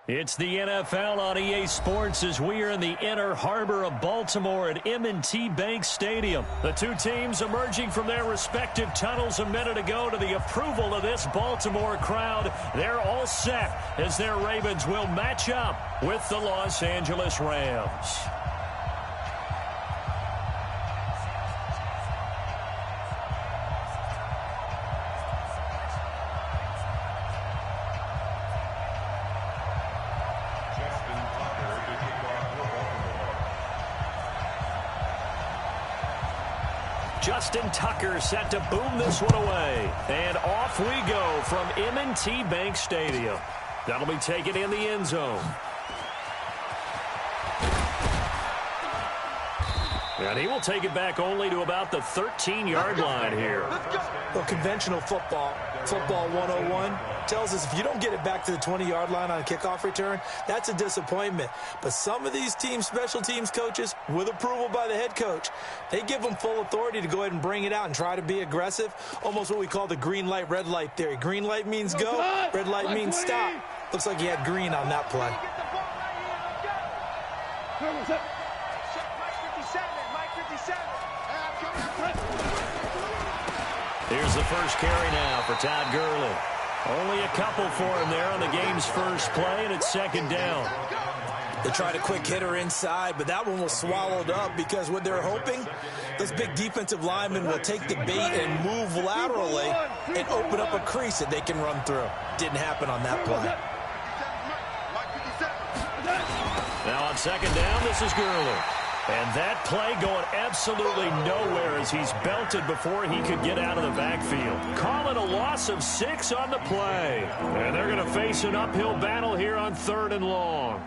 It's the NFL on EA Sports as we are in the inner harbor of Baltimore at M&T Bank Stadium. The two teams emerging from their respective tunnels a minute ago to the approval of this Baltimore crowd. They're all set as their Ravens will match up with the Los Angeles Rams. Justin Tucker set to boom this one away. And off we go from M&T Bank Stadium. That'll be taken in the end zone. And he will take it back only to about the 13-yard line here. Well, conventional football 101, tells us if you don't get it back to the 20-yard line on a kickoff return, that's a disappointment. But some of these teams, special teams coaches, with approval by the head coach, they give them full authority to go ahead and bring it out and try to be aggressive, almost what we call the green light, red light theory. Green light means go, red light means stop. Looks like he had green on that play. Here's the first carry now for Todd Gurley. Only a couple for him there on the game's first play, and it's second down. They tried a quick hitter inside, but that one was swallowed up because what they're hoping, those big defensive linemen will take the bait and move laterally and open up a crease that they can run through. Didn't happen on that play. Now on second down, this is Gurley. And that play going absolutely nowhere as he's belted before he could get out of the backfield. Call it a loss of 6 on the play. And they're going to face an uphill battle here on 3rd and long.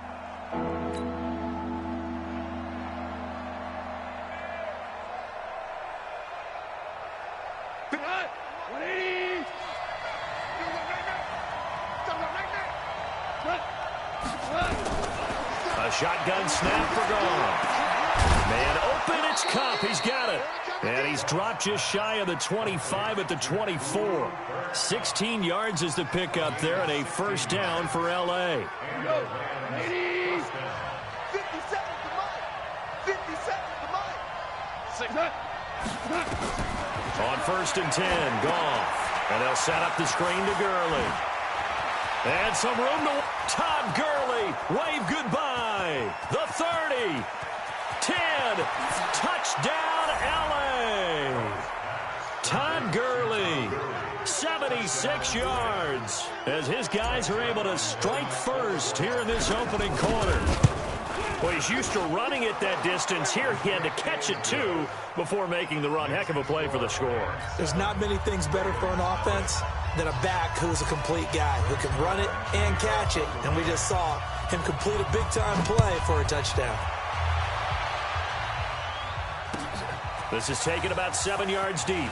A shotgun snap for Goff. Man open, it's Cup. He's got it. And he's dropped just shy of the 25 at the 24. 16 yards is the pickup there and a first down for L.A. On 1st and 10, Goff. And they'll set up the screen to Gurley. And some room to Todd Gurley. Wave goodbye. The 30. 10, touchdown L.A. Todd Gurley, 76 yards, as his guys are able to strike first here in this opening quarter. Well, he's used to running it that distance. Here he had to catch it, too, before making the run. Heck of a play for the score. There's not many things better for an offense than a back who is a complete guy, who can run it and catch it. And we just saw him complete a big-time play for a touchdown. This is taken about 7 yards deep.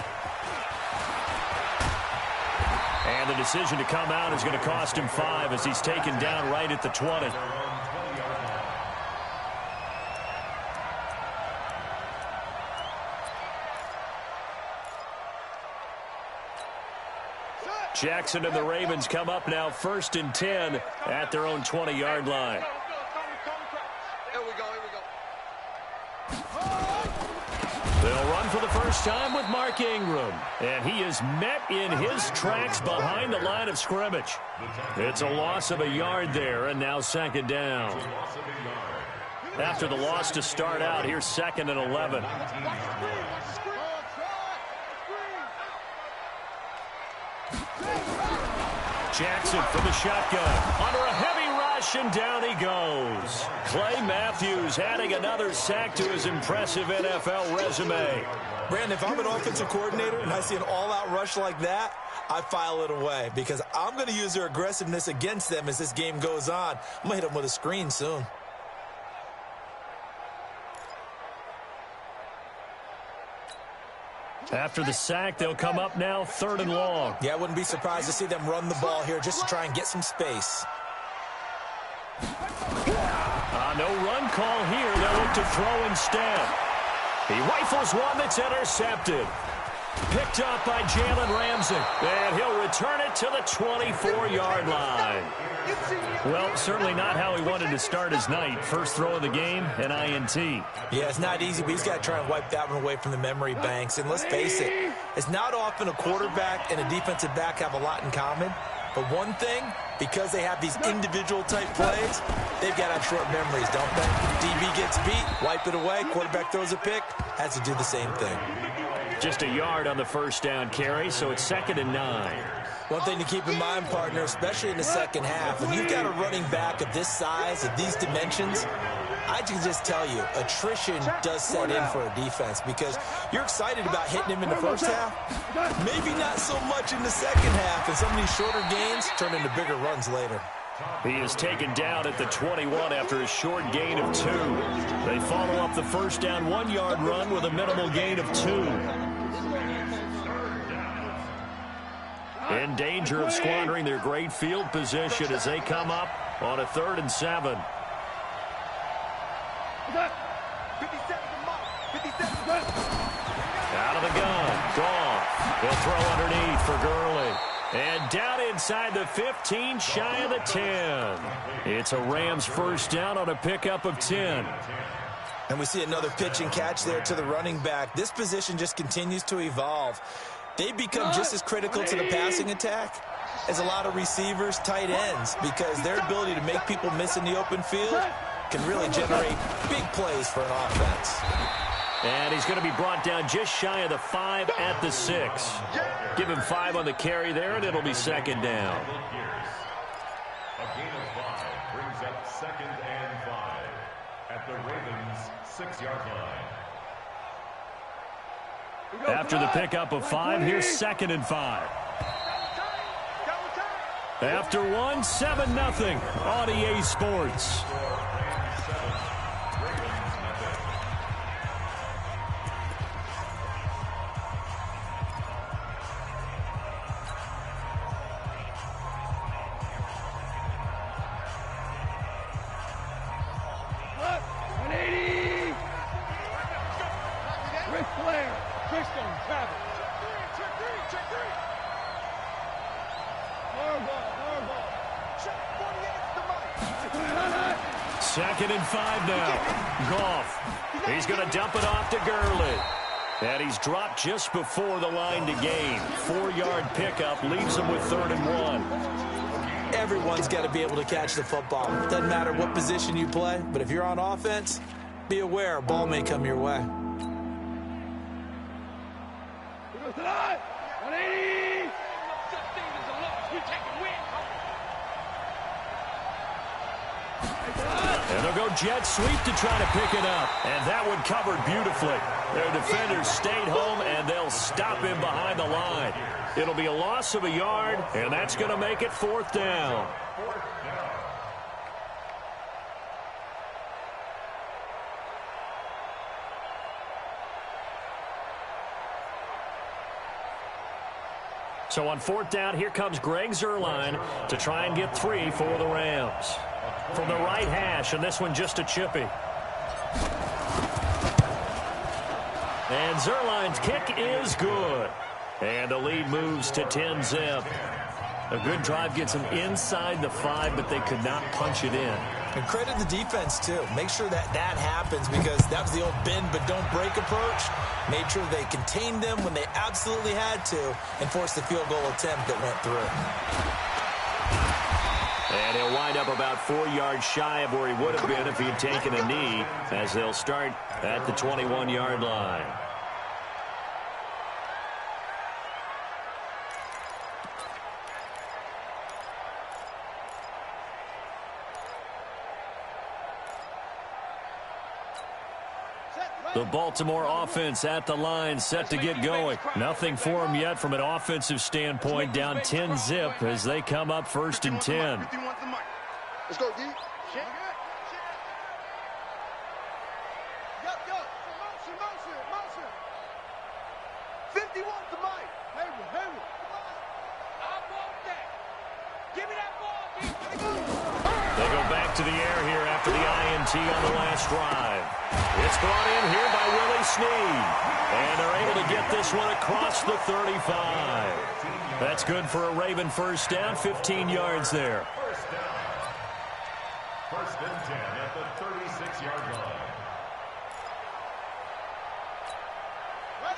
And the decision to come out is going to cost him 5 as he's taken down right at the 20. Jackson and the Ravens come up now 1st and 10 at their own 20-yard line. They'll run for the first time with Mark Ingram. And he is met in his tracks behind the line of scrimmage. It's a loss of a yard there, and now second down. After the loss to start out, here's 2nd and 11. Jackson from the shotgun. Under a heavy rush, and down he goes. Clay Matthews adding another sack to his impressive NFL resume. Brandon, if I'm an offensive coordinator and I see an all-out rush like that, I file it away because I'm going to use their aggressiveness against them as this game goes on. I'm going to hit them with a screen soon. After the sack, they'll come up now 3rd and long. Yeah, I wouldn't be surprised to see them run the ball here just to try and get some space. No run call here. They'll look to throw instead. He rifles one that's intercepted. Picked up by Jalen Ramsey. And he'll return it to the 24-yard line. Well, certainly not how he wanted to start his night. First throw of the game, an INT. Yeah, it's not easy, but he's got to try and wipe that one away from the memory banks. And let's face it, it's not often a quarterback and a defensive back have a lot in common. But one thing, because they have these individual type plays, they've got to have short memories, don't they? DB gets beat, wipe it away, quarterback throws a pick, has to do the same thing. Just a yard on the first down carry, so it's 2nd and 9. One thing to keep in mind, partner, especially in the second half, when you've got a running back of this size, of these dimensions, I can just tell you, attrition does set in for a defense because you're excited about hitting him in the first half. Maybe not so much in the second half, and some of these shorter gains turn into bigger runs later. He is taken down at the 21 after a short gain of 2. They follow up the first down 1-yard run with a minimal gain of 2. In danger of squandering their great field position as they come up on a 3rd and 7. Out of the gun. Goff. He'll throw underneath for Gurley. And down inside the 15, shy of the 10. It's a Rams first down on a pickup of 10. And we see another pitch and catch there to the running back. This position just continues to evolve. They become just as critical to the passing attack as a lot of receivers, tight ends, because their ability to make people miss in the open field can really generate big plays for an offense. And he's going to be brought down just shy of the 5 at the 6. Give him 5 on the carry there, and it'll be 2nd down. A gain of 5 brings up 2nd and 5 at the Ravens' 6-yard line. After the pickup of 5, here's 2nd and 5. After 1, 7-0 on EA Sports. Second and 5 now. Goff. He's going to dump it off to Gurley. And he's dropped just before the line to gain. 4-yard pickup leaves him with 3rd and 1. Everyone's got to be able to catch the football. Doesn't matter what position you play, but if you're on offense, be aware a ball may come your way. And they'll go jet sweep to try to pick it up. And that one covered beautifully. Their defenders stayed home, and they'll stop him behind the line. It'll be a loss of a yard, and that's going to make it 4th down. So on 4th down, here comes Greg Zuerlein to try and get 3 for the Rams. From the right hash, and this one just a chippy. And Zuerlein's kick is good. And the lead moves to 10-zip. A good drive gets them inside the 5, but they could not punch it in. And credit the defense, too. Make sure that happens because that was the old bend but don't break approach. Made sure they contained them when they absolutely had to and forced the field goal attempt that went through. And he'll wind up about 4 yards shy of where he would have been if he had taken a knee, as they'll start at the 21-yard line. The Baltimore offense at the line, set to get going. Nothing for them yet from an offensive standpoint, down 10-zip as they come up 1st and 10. Let's go, D. They go back to the air here after the INT on the last drive. It's brought in here by Willie Snead. And they're able to get get this one across the 35. That's good for a Raven first down, 15 yards there. First down. First and 10 at the 36-yard line.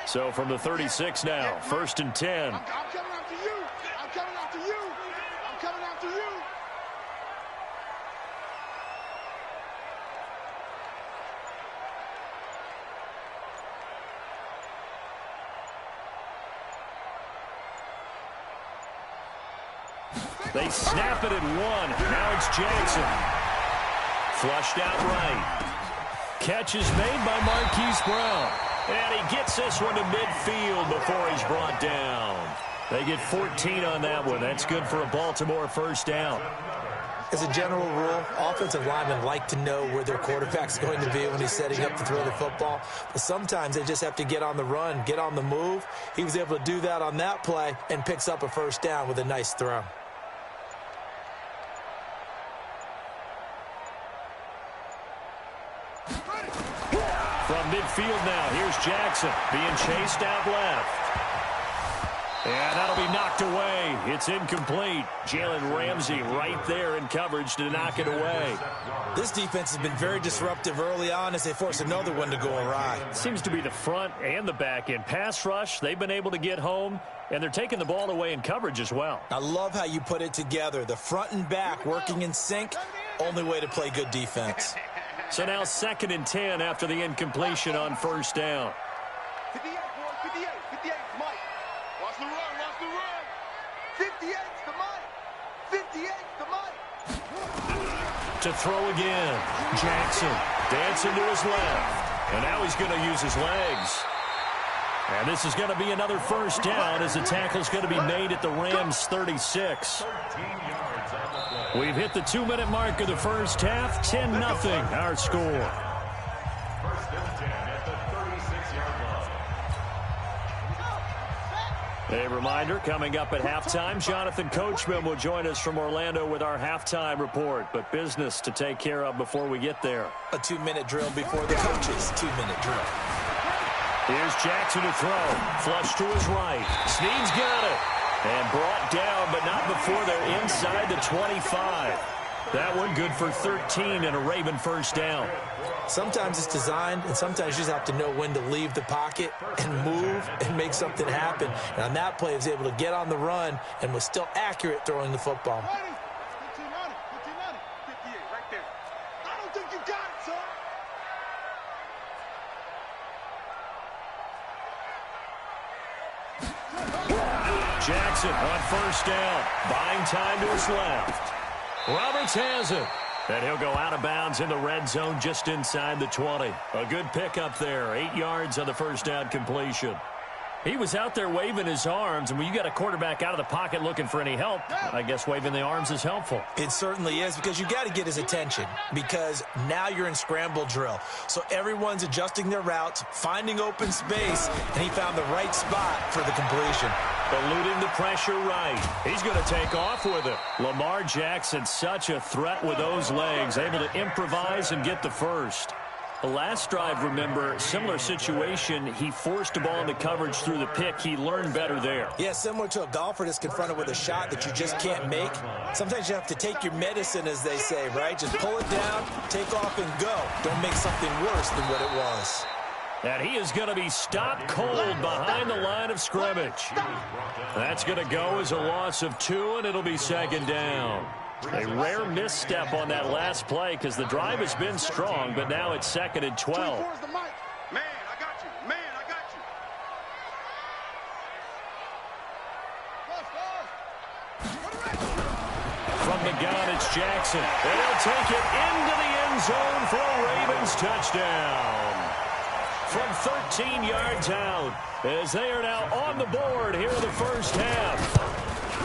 So from the 36 now, first and 10. I'm coming after you. I'm coming after you. I'm coming after you. They snap it at one. Now it's Jackson. Flushed out right. Catch is made by Marquise Brown. And he gets this one to midfield before he's brought down. They get 14 on that one. That's good for a Baltimore first down. As a general rule, offensive linemen like to know where their quarterback's going to be when he's setting up to throw the football. But sometimes they just have to get on the run, get on the move. He was able to do that on that play and picks up a first down with a nice throw. From midfield now, here's Jackson being chased out left. And that'll be knocked away. It's incomplete. Jalen Ramsey right there in coverage to knock it away. This defense has been very disruptive early on as they force another one to go awry. Seems to be the front and the back end. Pass rush, they've been able to get home, and they're taking the ball away in coverage as well. I love how you put it together. The front and back working in sync, only way to play good defense. So now second and 10 after the incompletion on first down. 58, boy, 58, 58, Mike. Watch the run, watch the run. 58 to Mike. 58 to Mike. To throw again. Jackson dancing to his left. And now he's going to use his legs. And this is going to be another first down as the tackle's going to be made at the Rams' 36. We've hit the 2-minute mark of the first half. 10-0 our score. First and 10 at the 36-yard line. A reminder, coming up at halftime, Jonathan Coachman will join us from Orlando with our halftime report. But business to take care of before we get there. A 2-minute drill before the coach's 2-minute drill. Here's Jackson to throw. Flush to his right. Snead's got it. And brought down, but not before they're inside the 25. That one good for 13 and a Raven first down. Sometimes it's designed, and sometimes you just have to know when to leave the pocket and move and make something happen. And on that play, he was able to get on the run and was still accurate throwing the football. 1590, 58, right there. I don't think you got it, son. Jackson on first down. Buying time to his left. Roberts has it. And he'll go out of bounds in the red zone just inside the 20. A good pickup there. 8 yards on the first down completion. He was out there waving his arms, and when you got a quarterback out of the pocket looking for any help, I guess waving the arms is helpful. It certainly is, because you got to get his attention, because now you're in scramble drill. So everyone's adjusting their routes, finding open space, and he found the right spot for the completion. Eluding the pressure right. He's going to take off with it. Lamar Jackson, such a threat with those legs, able to improvise and get the first. The last drive, remember, similar situation. He forced the ball into coverage through the pick. He learned better there. Yeah, similar to a golfer that's confronted with a shot that you just can't make. Sometimes you have to take your medicine, as they say, right? Just pull it down, take off, and go. Don't make something worse than what it was. And he is going to be stopped cold behind the line of scrimmage. That's going to go as a loss of 2, and it'll be second down. A rare misstep on that last play because the drive has been strong, but now it's second and 12. Man, I got you. Man, I got you. From the gun, it's Jackson. And he'll take it into the end zone for a Ravens touchdown. From 13 yards out, as they are now on the board here in the first half.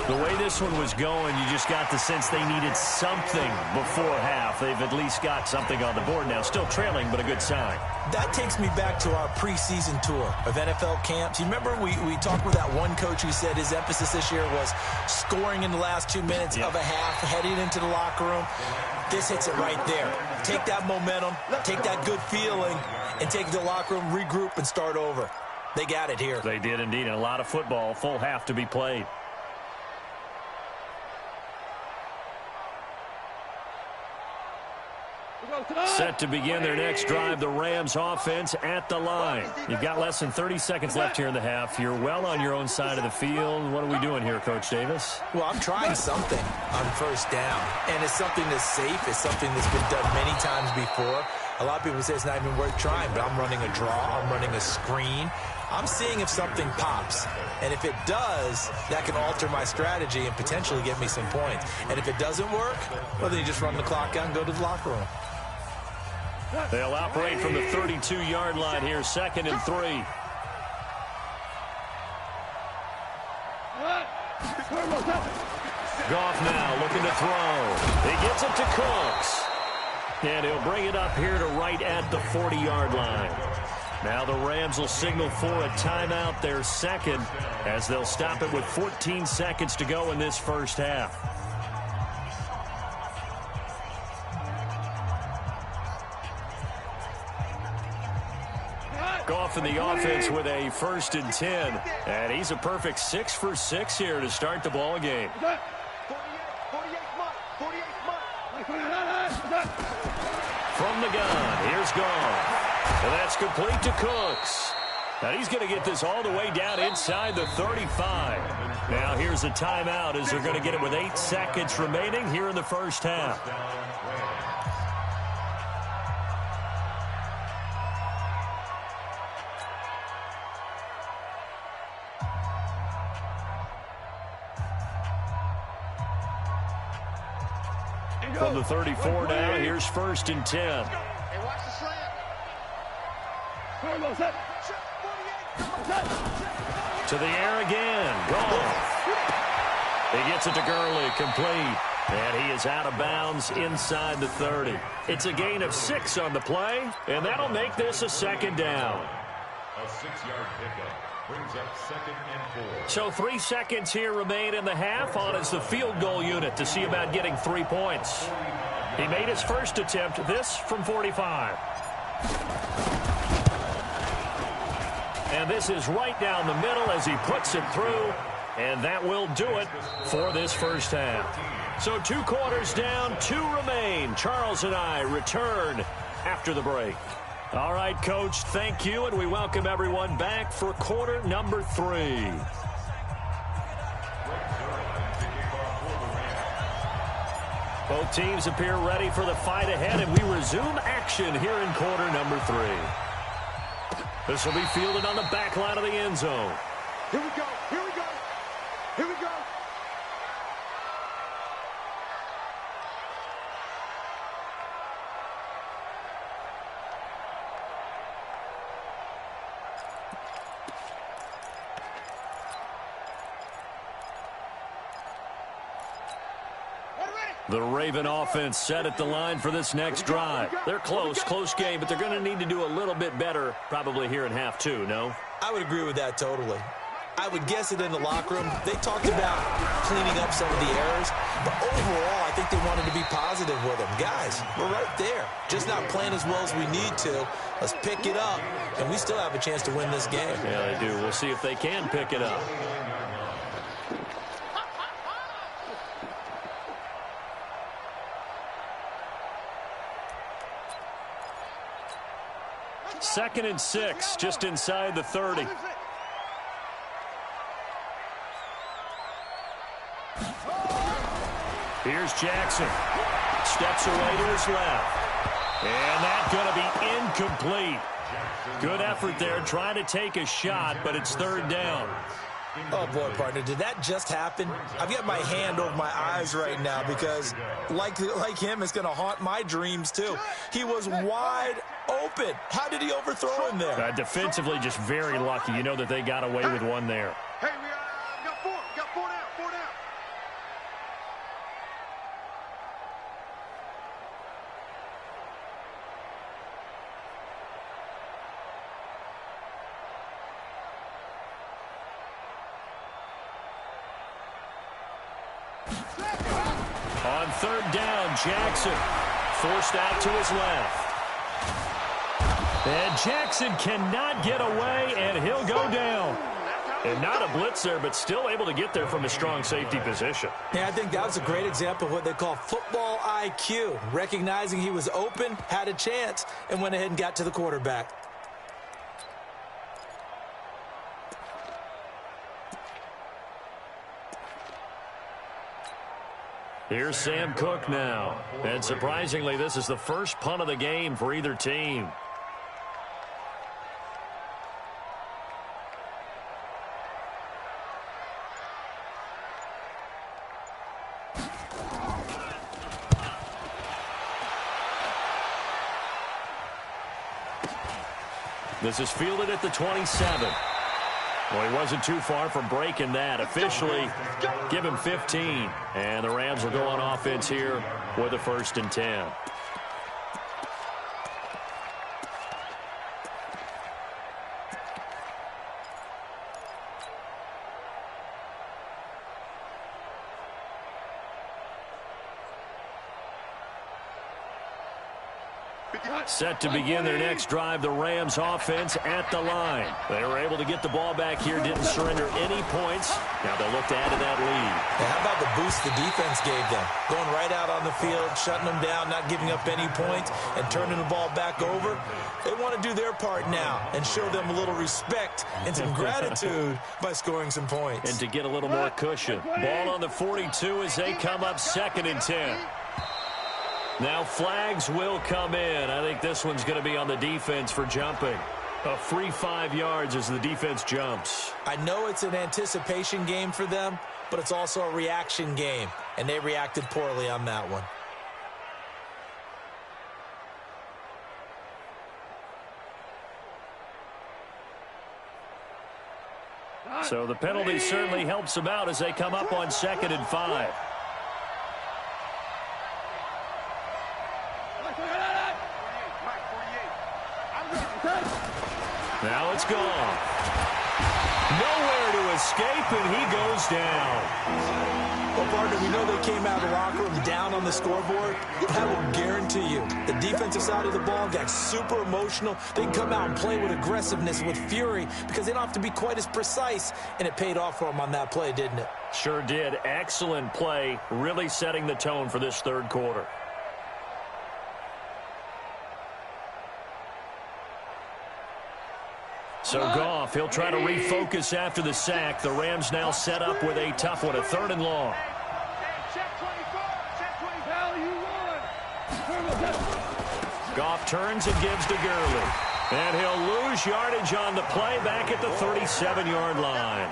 The way this one was going, you just got the sense they needed something before half. They've at least got something on the board now. Still trailing, but a good sign. That takes me back to our preseason tour of NFL camps. You remember we talked with that one coach who said his emphasis this year was scoring in the last 2 minutes of a half, heading into the locker room. This hits it right there. Take that momentum, take that good feeling, and take it to the locker room, regroup, and start over. They got it here. They did indeed, and a lot of football, full half to be played. Set to begin their next drive, the Rams offense at the line. You've got less than 30 seconds left here in the half. You're well on your own side of the field. What are we doing here, Coach Davis? Well, I'm trying something on first down, and it's something that's safe. It's something that's been done many times before. A lot of people say it's not even worth trying, but I'm running a draw. I'm running a screen. I'm seeing if something pops, and if it does, that can alter my strategy and potentially get me some points. And if it doesn't work, well, then you just run the clock out and go to the locker room. They'll operate from the 32-yard line here, 2nd and 3. Goff now looking to throw. He gets it to Cooks. And he'll bring it up here to right at the 40-yard line. Now the Rams will signal for a timeout, their second, as they'll stop it with 14 seconds to go in this first half. Goff in the offense with a 1st and 10. And he's a perfect 6 for 6 here to start the ball game. 48 From the gun, here's Goff. And that's complete to Cooks. And he's going to get this all the way down inside the 35. Now here's a timeout as they're going to get it with 8 seconds remaining here in the first half. From the 34 now, here's 1st and 10. Hey, watch the slant. To the air again. Goff. He gets it to Gurley, complete. And he is out of bounds inside the 30. It's a gain of 6 on the play, and that'll make this a 2nd down. A 6-yard pickup brings up 2nd and 4. So 3 seconds here remain in the half on as the field goal unit to see about getting 3 points. He made his first attempt, this from 45. And this is right down the middle as he puts it through, and that will do it for this first half. So 2 quarters down, 2 remain. Charles and I return after the break. All right, Coach, thank you, and we welcome everyone back for quarter number 3. Both teams appear ready for the fight ahead, and we resume action here in quarter number 3. This will be fielded on the back line of the end zone. Here we go. Here we go. Here we go. The Raven offense set at the line for this next drive. They're close game, but they're going to need to do a little bit better probably here in half 2, no? I would agree with that totally. I would guess it in the locker room. They talked about cleaning up some of the errors, but overall, I think they wanted to be positive with them. Guys, we're right there. Just not playing as well as we need to. Let's pick it up, and we still have a chance to win this game. Yeah, they do. We'll see if they can pick it up. Second and 6, just inside the 30. Here's Jackson. Steps away to his left. And that's going to be incomplete. Good effort there, trying to take a shot, but it's 3rd down. Oh, boy, partner, did that just happen? I've got my hand over my eyes right now because, like him, it's going to haunt my dreams, too. He was wide open. How did he overthrow him there? Defensively, just very lucky. You know that they got away with one there. Hey, we got 4. We got 4 down. 4 down. On 3rd down, Jackson forced out to his left. And Jackson cannot get away, and he'll go And not a blitzer, but still able to get there from a strong safety position. Yeah, I think that was a great example of what they call football IQ. Recognizing he was open, had a chance, and went ahead and got to the quarterback. Here's Sam Cook now. And surprisingly, this is the first punt of the game for either team. This is fielded at the 27. Well, he wasn't too far from breaking that. Officially, give him 15. And the Rams will go on offense here with a 1st and 10. Set to begin their next drive, the Rams offense at the line. They were able to get the ball back here, didn't surrender any points. Now they'll look to add to that lead. Yeah, how about the boost the defense gave them? Going right out on the field, shutting them down, not giving up any points, and turning the ball back over. They want to do their part now and show them a little respect and some gratitude by scoring some points. And to get a little more cushion. Ball on the 42 as they come up 2nd and 10. Now flags will come in. I think this one's going to be on the defense for jumping. A free 5 yards as the defense jumps. I know it's an anticipation game for them, but it's also a reaction game, and they reacted poorly on that one. So the penalty certainly helps them out as they come up on 2nd and 5. Now it's gone. Nowhere to escape, and he goes down. Well, partner, we know they came out of the locker room down on the scoreboard. I will guarantee you the defensive side of the ball got super emotional. They can come out and play with aggressiveness, with fury, because they don't have to be quite as precise, and it paid off for them on that play, didn't it? Sure did. Excellent play, really setting the tone for this 3rd quarter. So Goff, he'll try to refocus after the sack. The Rams now set up with a tough one, a 3rd and long. Goff turns and gives to Gurley. And he'll lose yardage on the play back at the 37-yard line.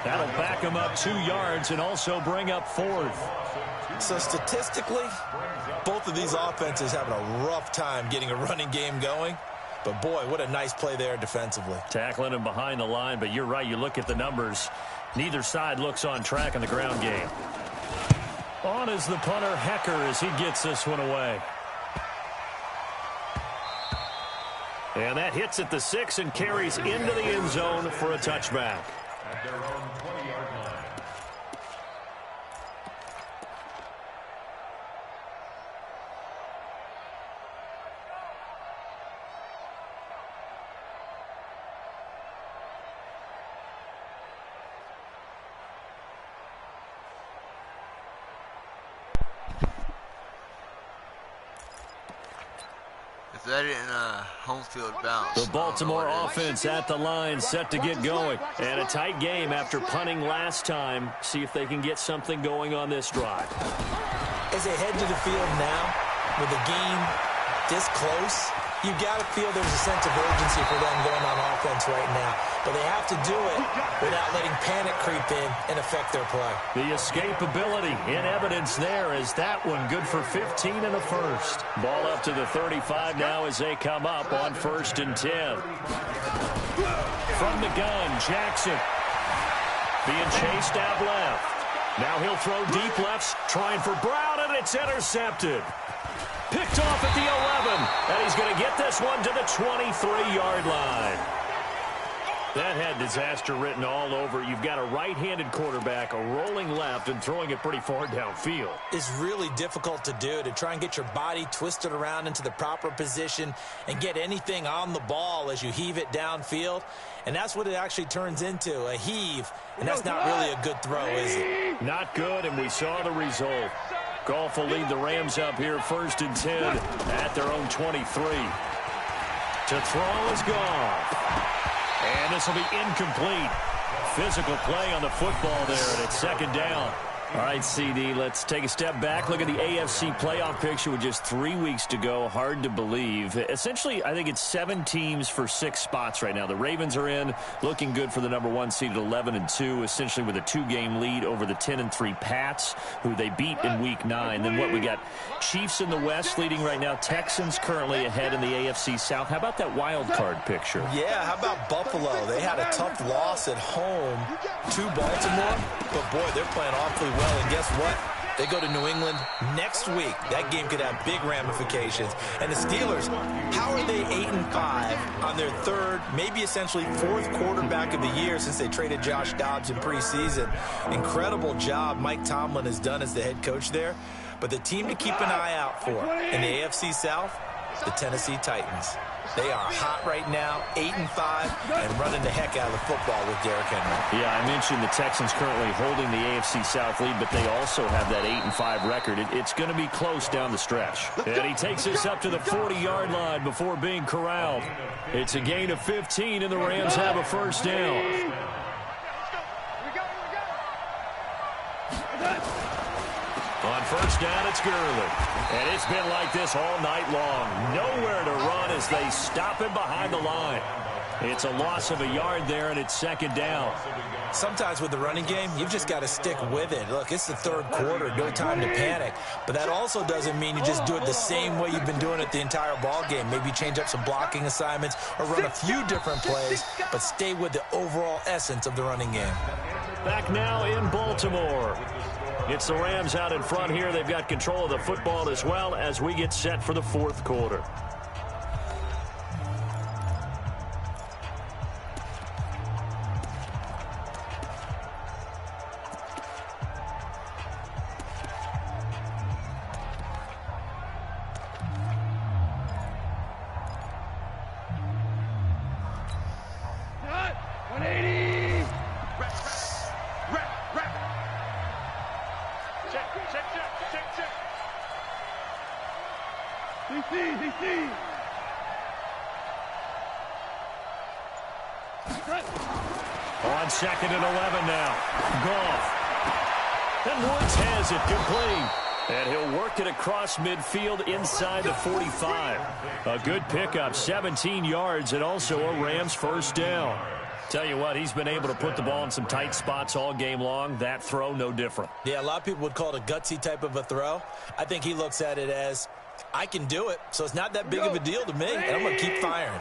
That'll back him up 2 yards and also bring up 4th. So statistically, both of these offenses having a rough time getting a running game going. But, boy, what a nice play there defensively. Tackling him behind the line, but you're right. You look at the numbers. Neither side looks on track in the ground game. On is the punter, Hecker, as he gets this one away. And that hits at the 6 and carries into the end zone for a touchback. At their own 20-yard line. That in a home field bounce. The Baltimore offense at the line, set to get going. And a tight game after punting last time. See if they can get something going on this drive. As they head to the field now, with the game this close, you got to feel there's a sense of urgency for them going on offense right now. But they have to do it without letting panic creep in and affect their play. The escapability in evidence there as that one good for 15 in the 1st. Ball up to the 35 now as they come up on 1st and 10. From the gun, Jackson being chased out left. Now he'll throw deep lefts, trying for Brown, and it's intercepted. Picked off at the 11, and he's going to get this one to the 23-yard line. That had disaster written all over. You've got a right-handed quarterback, a rolling left, and throwing it pretty far downfield. It's really difficult to do, to try and get your body twisted around into the proper position and get anything on the ball as you heave it downfield. And that's what it actually turns into, a heave. And that's not really a good throw, is it? Not good, and we saw the result. Goff will lead the Rams up here 1st and 10 at their own 23. To throw is Goff. And this will be incomplete. Physical play on the football there, and it's 2nd down. All right, CD, let's take a step back. Look at the AFC playoff picture with just 3 weeks to go. Hard to believe. Essentially, I think it's 7 teams for 6 spots right now. The Ravens are in, looking good for the number 1 seed at 11-2, essentially with a 2-game lead over the 10-3 Pats, who they beat in Week 9. Then what we got? Chiefs in the West leading right now. Texans currently ahead in the AFC South. How about that wild card picture? Yeah, how about Buffalo? They had a tough loss at home to Baltimore, but boy, they're playing awfully well. And guess what? They go to New England next week. That game could have big ramifications. And the Steelers, how are they 8-5 on their 3rd, maybe essentially 4th quarterback of the year since they traded Josh Dobbs in preseason? Incredible job Mike Tomlin has done as the head coach there. But the team to keep an eye out for in the AFC South, the Tennessee Titans. They are hot right now, 8-5, and running the heck out of the football with Derrick Henry. Yeah, I mentioned the Texans currently holding the AFC South lead, but they also have that 8-5 record. It's going to be close down the stretch. And he takes us up to the 40-yard line before being corralled. It's a gain of 15, and the Rams have a 1st down. On 1st down, it's Gurley. And it's been like this all night long. Nowhere to run as they stop him behind the line. It's a loss of a yard there, and it's 2nd down. Sometimes with the running game, you've just got to stick with it. Look, it's the 3rd quarter, no time to panic. But that also doesn't mean you just do it the same way you've been doing it the entire ball game. Maybe change up some blocking assignments or run a few different plays, but stay with the overall essence of the running game. Back now in Baltimore. It's the Rams out in front here. They've got control of the football as well as we get set for the 4th quarter. On 2nd and 11 now. Goff. And Woods has it complete. And he'll work it across midfield inside the 45. A good pickup, 17 yards, and also a Rams 1st down. Tell you what, he's been able to put the ball in some tight spots all game long. That throw, no different. Yeah, a lot of people would call it a gutsy type of a throw. I think he looks at it as, I can do it, so it's not that big of a deal to me, and I'm going to keep firing.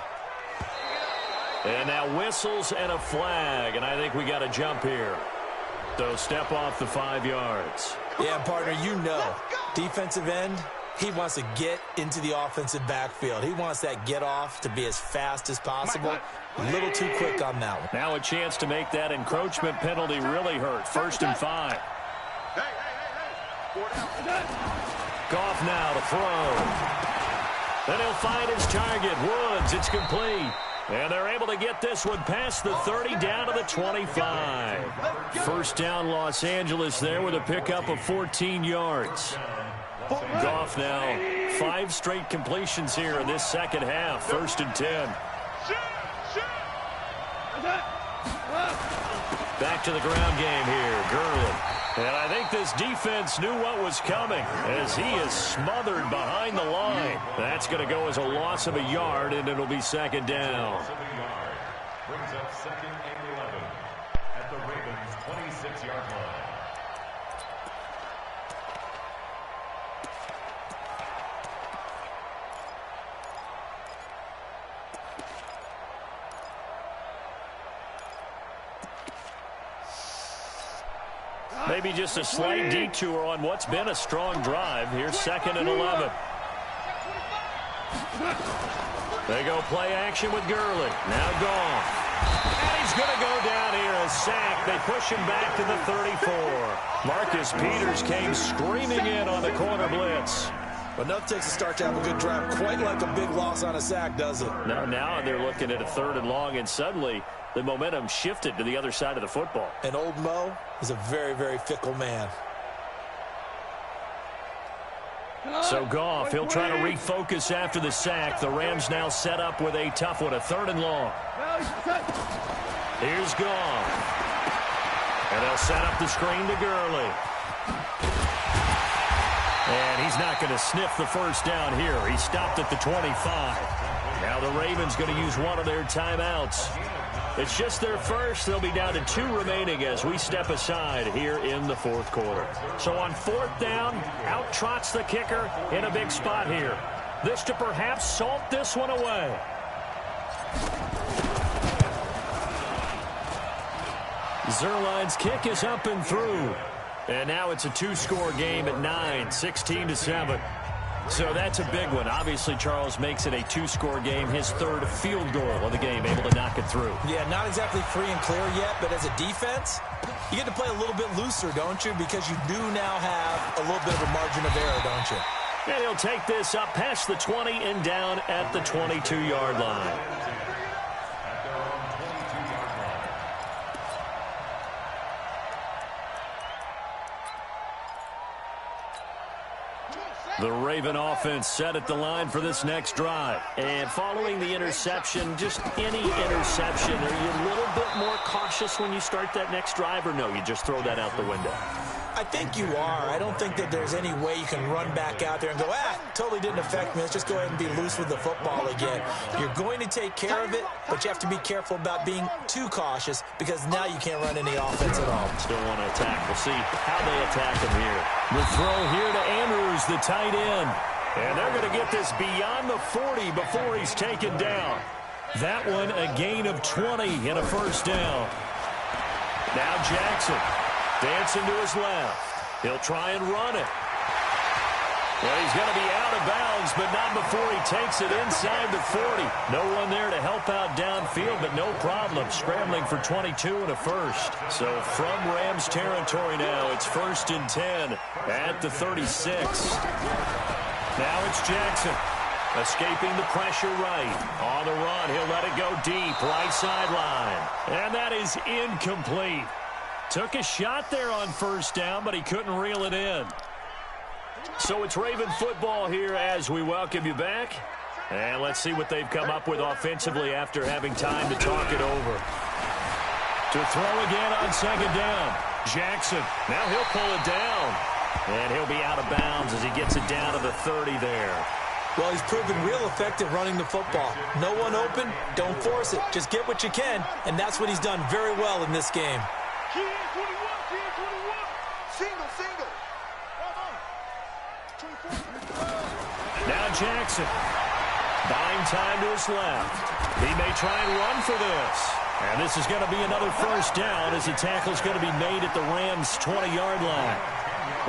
And now whistles and a flag, and I think we got a jump here. So step off the 5 yards. Yeah, partner, you know, defensive end, he wants to get into the offensive backfield. He wants that get off to be as fast as possible. A little too quick on that one. Now a chance to make that encroachment penalty really hurt. 1st and 5. Goff now to throw. Then he'll find his target. Woods, it's complete. And they're able to get this one past the 30 down to the 25. 1st down Los Angeles there with a pickup of 14 yards. Goff now 5 straight completions here in this 2nd half. 1st and 10. Back to the ground game here. Gurley. And I think this defense knew what was coming as he is smothered behind the line. That's going to go as a loss of a yard, and it'll be 2nd down. Brings up 2nd and 11 at the Ravens' 26-yard line. Maybe just a slight detour on what's been a strong drive. Here's 2nd and 11. They go play action with Gurley. Now Goff. And a sack. They push him back to the 34. Marcus Peters came screaming in on the corner blitz. Enough takes a start to have a good drive. Quite like a big loss on a sack, does it? Now they're looking at a 3rd and long, and suddenly the momentum shifted to the other side of the football. And old Mo is a very, very fickle man. So Goff, he'll try to refocus after the sack. The Rams now set up with a tough one, a 3rd and long. Here's Goff. And they'll set up the screen to Gurley. And he's not going to sniff the first down here. He stopped at the 25. Now the Ravens going to use one of their timeouts. It's just their first. They'll be down to 2 remaining as we step aside here in the 4th quarter. So on 4th down, out trots the kicker in a big spot here. This to perhaps salt this one away. Zerline's kick is up and through. And now it's a 2-score game at 9, 16-7. So that's a big one. Obviously, Charles makes it a 2-score game, his 3rd field goal of the game, able to knock it through. Yeah, not exactly free and clear yet, but as a defense, you get to play a little bit looser, don't you? Because you do now have a little bit of a margin of error, don't you? And he'll take this up past the 20 and down at the 22-yard line. The Raven offense set at the line for this next drive. And following the interception, just any interception, are you a little bit more cautious when you start that next drive, or no, you just throw that out the window? I think you are. I don't think that there's any way you can run back out there and go, totally didn't affect me. Let's just go ahead and be loose with the football again. You're going to take care of it, but you have to be careful about being too cautious because now you can't run any offense at all. Still want to attack. We'll see how they attack him here. The throw here to Andrews, the tight end. And they're going to get this beyond the 40 before he's taken down. That one a gain of 20 and a first down. Now Jackson. Dancing to his left. He'll try and run it. Well, he's going to be out of bounds, but not before he takes it inside the 40. No one there to help out downfield, but no problem. Scrambling for 22 and a first. So from Rams territory now, it's 1st and 10 at the 36. Now it's Jackson. Escaping the pressure right. On the run, he'll let it go deep, right sideline. And that is incomplete. Took a shot there on first down, but he couldn't reel it in. So it's Raven football here as we welcome you back. And let's see what they've come up with offensively after having time to talk it over. To throw again on 2nd down. Jackson, now he'll pull it down. And he'll be out of bounds as he gets it down to the 30 there. Well, he's proven real effective running the football. No one open, don't force it. Just get what you can, and that's what he's done very well in this game. Single. Now Jackson. Buying time to his left. He may try and run for this. And this is going to be another first down as the tackle's going to be made at the Rams' 20-yard line.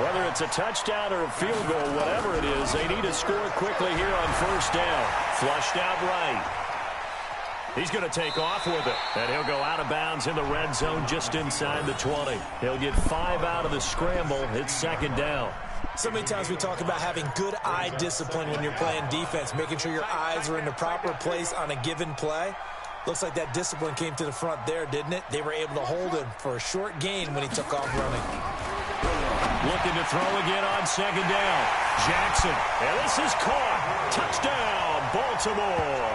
Whether it's a touchdown or a field goal, whatever it is, they need to score quickly here on first down. Flushed out right. He's going to take off with it. And he'll go out of bounds in the red zone just inside the 20. He'll get 5 out of the scramble. It's 2nd down. So many times we talk about having good eye discipline when you're playing defense, making sure your eyes are in the proper place on a given play. Looks like that discipline came to the front there, didn't it? They were able to hold him for a short gain when he took off running. Looking to throw again on 2nd down. Jackson. And this is caught. Touchdown, Baltimore.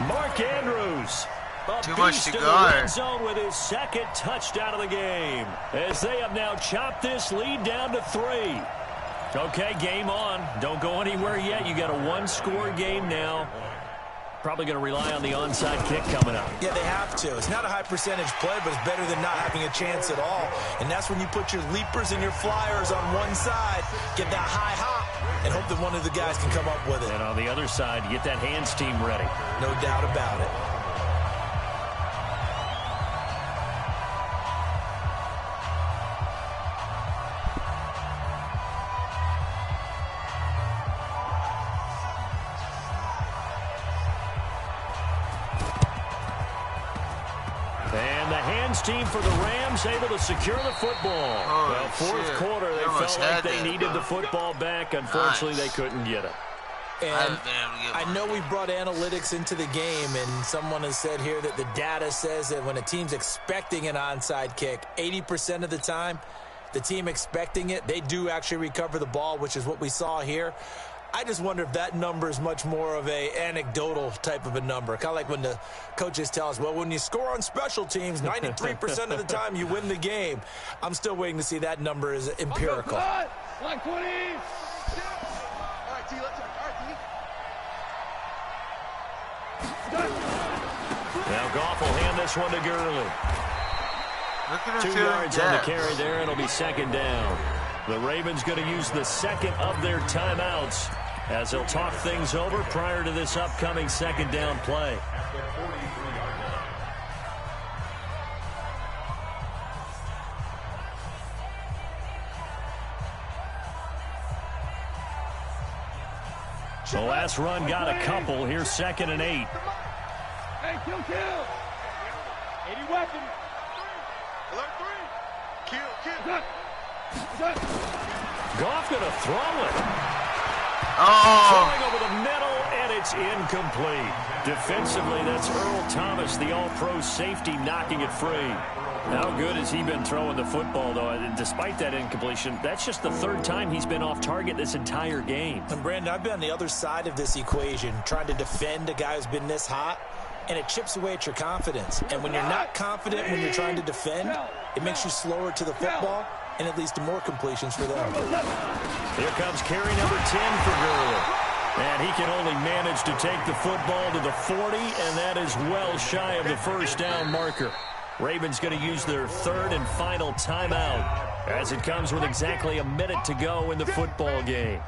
Mark Andrews. Too much to guard. Red zone with his 2nd touchdown of the game. As they have now chopped this lead down to 3. Okay, game on. Don't go anywhere yet. You got a 1-score game now. Probably going to rely on the onside kick coming up. Yeah, they have to. It's not a high percentage play, but it's better than not having a chance at all. And that's when you put your leapers and your flyers on one side, get that high hop, and hope that one of the guys can come up with it. And on the other side, you get that hands team ready. No doubt about it. And the hands team for the Rams able to secure the football. Well, fourth quarter, they felt like they needed the football back. Unfortunately, they couldn't get it. And I know we brought analytics into the game, and someone has said here that the data says that when a team's expecting an onside kick, 80% of the time, the team expecting it, they do actually recover the ball, which is what we saw here. I just wonder if that number is much more of a anecdotal type of a number. Kind of like when the coaches tell us, well, when you score on special teams, 93% of the time you win the game. I'm still waiting to see that number is empirical. Line 20. All right, T, let's check. All right, T. Now Goff will hand this one to Gurley. 2 yards on the carry there. It'll be second down. The Ravens going to use the second of their timeouts as they'll talk things over prior to this upcoming second down play. The last run got a couple. Here's 2nd and 8. Hey, kill. 80 weapon. Alert 3. Kill. Goff going to throw it. Oh! Throwing over the middle, and it's incomplete. Defensively, that's Earl Thomas, the all-pro safety, knocking it free. How good has he been throwing the football, though? And despite that incompletion, that's just the 3rd time he's been off target this entire game. And, Brandon, I've been on the other side of this equation, trying to defend a guy who's been this hot, and it chips away at your confidence. And when you're not confident when you're trying to defend, it makes you slower to the football, and it leads to more completions for them. Here comes carry number 10 for Gurley. And he can only manage to take the football to the 40, and that is well shy of the first down marker. Ravens going to use their 3rd and final timeout as it comes with exactly a minute to go in the football game.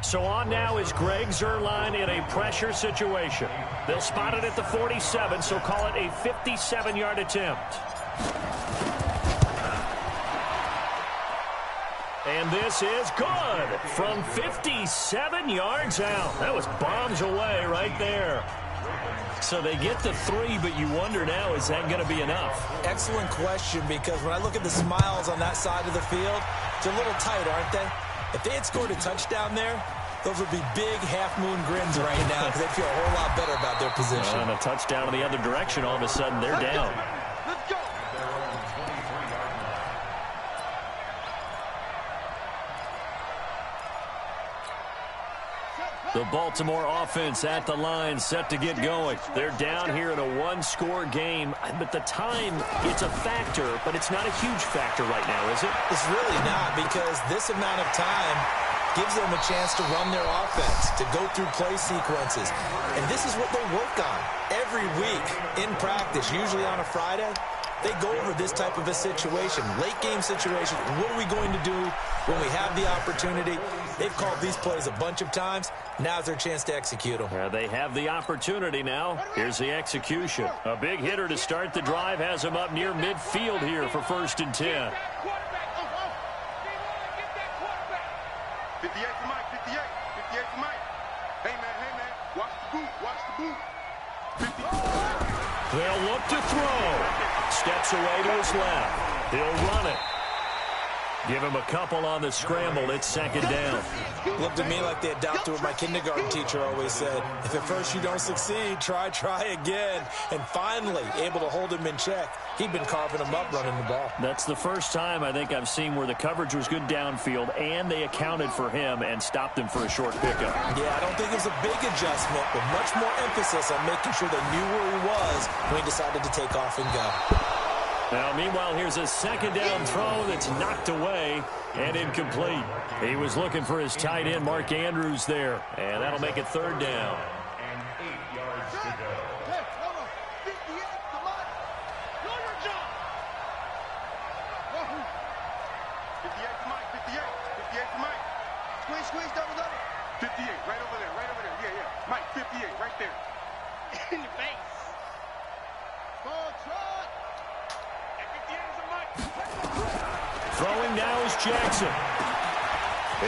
So on now is Greg Zuerlein in a pressure situation. They'll spot it at the 47, so call it a 57-yard attempt. And this is good from 57 yards out. That was bombs away right there. So they get the 3, but you wonder now, is that going to be enough? Excellent question, because when I look at the smiles on that side of the field, it's a little tight, aren't they? If they had scored a touchdown there, those would be big half-moon grins right now because they'd feel a whole lot better about their position. And a touchdown in the other direction, all of a sudden they're down. Let's go. The Baltimore offense at the line, set to get going. They're down here in a 1-score game, but the time, it's a factor, but it's not a huge factor right now, is it? It's really not, because this amount of time gives them a chance to run their offense, to go through play sequences. And this is what they work on every week in practice, usually on a Friday. They go over this type of a situation, late-game situation. What are we going to do when we have the opportunity? They've called these plays a bunch of times. Now's their chance to execute them. They have the opportunity now. Here's the execution. A big hitter to start the drive has him up near midfield here for 1st and 10. 58 for Mike, 58 for Mike. Hey, man, watch the boot. 50. They'll look to throw. Steps away to his left. He'll run it. Give him a couple on the scramble. It's 2nd down. Looked at me like they adopted what my kindergarten teacher always said. If at first you don't succeed, try again. And finally, able to hold him in check. He'd been carving him up running the ball. That's the first time I think I've seen where the coverage was good downfield, and they accounted for him and stopped him for a short pickup. Yeah, I don't think it was a big adjustment, but much more emphasis on making sure they knew where he was when he decided to take off and go. Now, meanwhile, here's a 2nd down throw that's knocked away and incomplete. He was looking for his tight end, Mark Andrews, there, and that'll make it 3rd down. And 8 yards to go. Hey, hold on. 58 to Mike. Do your job. 58 to Mike, 58 to Mike. Squeeze, double. 58, right over there. Yeah. Mike, 58, right there. In your face. Ball trot. Throwing now is Jackson.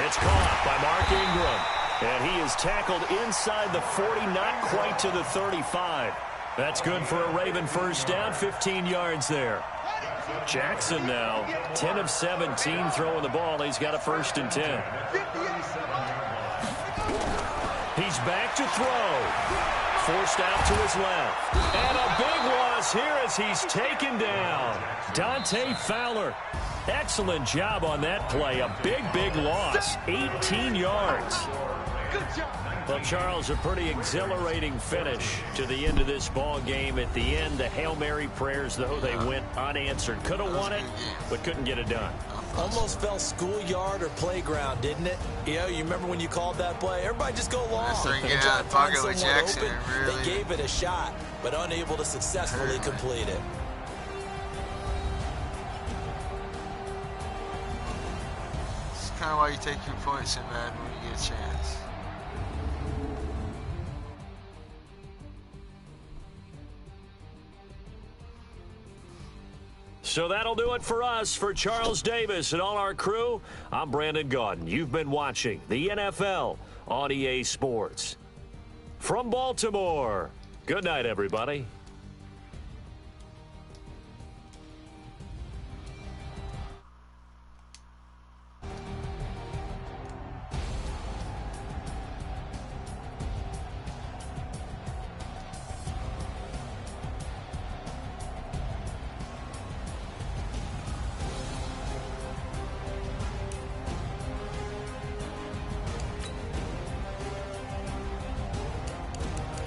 It's caught by Mark Ingram. And he is tackled inside the 40, not quite to the 35. That's good for a Raven first down, 15 yards there. Jackson now, 10 of 17 throwing the ball. He's got a 1st and 10. He's back to throw. Forced out to his left. And a big loss here as he's taken down. Dante Fowler. Excellent job on that play. A big loss. 18 yards. Well, Charles, a pretty exhilarating finish to the end of this ball game. At the end, the Hail Mary prayers, though, they went unanswered. Could have won it, but couldn't get it done. Almost felt schoolyard or playground, didn't it? You remember when you called that play? Everybody just go long. Get out of pocket with Jackson. Really. They gave it a shot, but unable to successfully complete it. It's kind of why you take your points in Madden when you get a chance. So that'll do it for us. For Charles Davis and all our crew, I'm Brandon Gaudin. You've been watching the NFL on EA Sports. From Baltimore, good night, everybody.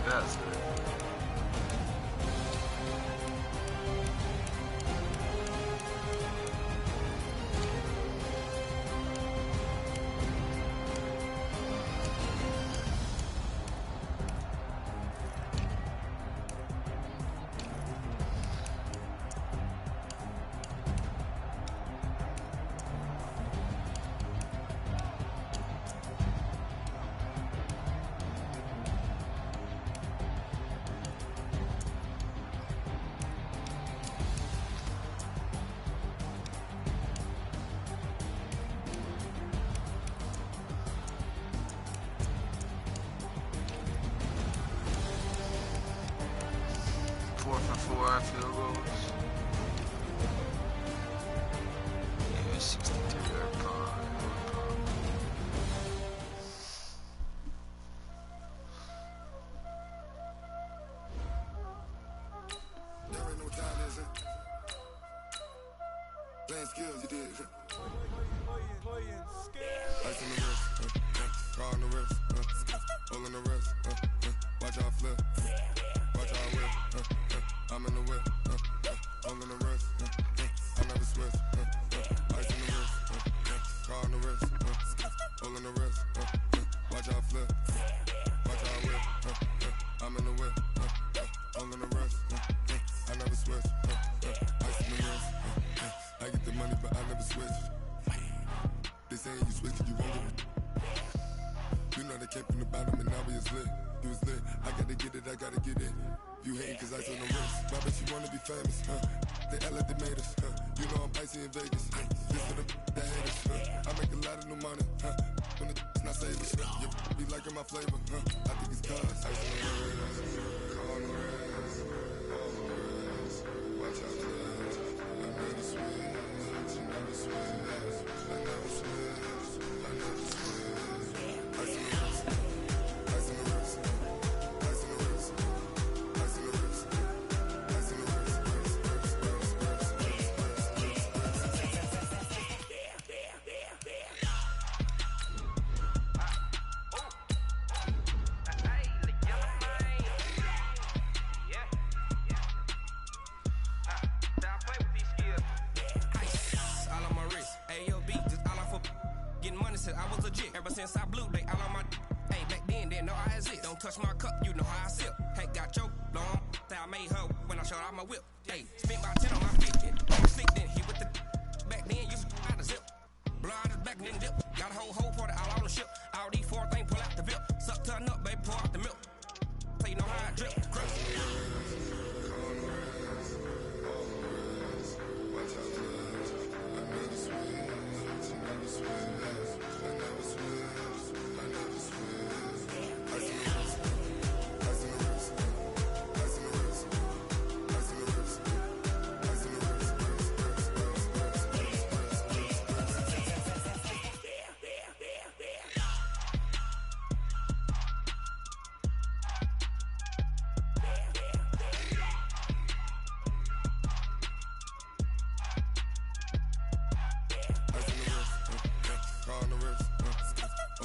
That's good. Field goals. Yeah, 62-yard punt. There ain't no time, is it? Playing skills, you did. Ice on the wrist, car on the wrist, hole in the wrist, watch out flip, watch out whip, I'm in the whip, hole in the wrist, I never switch, ice on the wrist, car on the wrist, hole in the wrist, watch out flip, watch out whip, I'm in the whip, hole in the wrist, I never switch, ice on the wrist, I get the money but I never switch. They saying you switch it, you won't get it. You know they came from the bottom and now we is lit. You was lit, I gotta get it, I gotta get it. You hating cause I on the wrist. I bet you wanna be famous, They Ella they made us, You know I'm icy in Vegas, This for the haters, I make a lot of new money, When the not savers, You be liking my flavor, I think it's cause ice on the wrist, on the wrist, watch out for that. I never switch, you never switch. I never switch, I never switch. Ice in the wrist, ice in the wrist, ice in the wrist, ice in the wrist, ice in the wrist, all on my wrist, AOB, just all off of getting money since I was legit. Ever since I blew, they all on my hey, back then, didn't know I exist. Don't touch my cup, you know how I sip. Hey, got your long, I made her when I showed out my whip. Hey, spent about 10 on my 50. I'm sick, then hit with the back then, used to out the zip. Blow out his back, then dip. Got a whole party all on the ship. All these four things, pull out the VIP. Suck, turn up, baby, pour out the milk. So you know how I drip. Crush. watch out for that.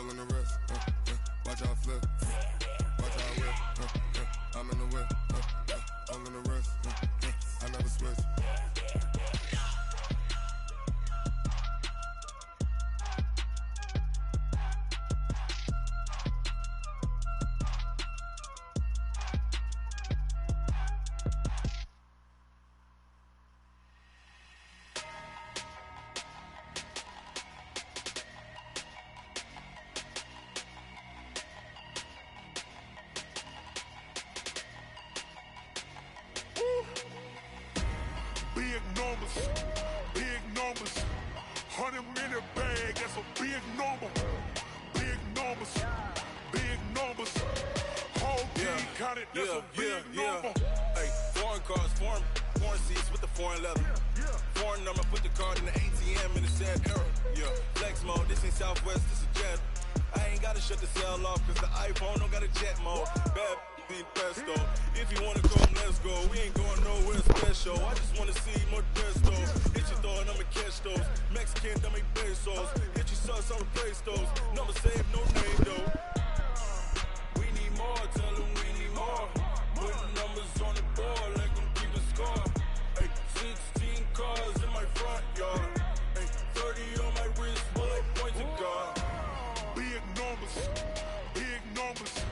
all in the wrist. Watch out flip. Watch out whip. I'm in the whip. All in the wrist. I never switch. Big numbers, 100-minute bag, that's a big number. Big numbers, whole team counted, that's a big number. Hey, foreign cars, foreign seats with the foreign leather. Foreign number, put the card in the ATM in the sad era. Yeah, flex mode, this ain't Southwest, this is jet. I ain't gotta shut the cell off, cause the iPhone don't got a jet mode. Bad need pesto. If you wanna go, let's go. We ain't going nowhere special. I just wanna see more desto. Hit your throw and I'ma catch those. Mexican, I make pesos. Hit your sauce, I'll replace those. Number save, no name though. We need more, tell them we need more. Putting numbers on the board, let them keep the score. Hey, 16 cars in my front yard. Hey, 30 on my wrist, bullet points to God. Big numbers,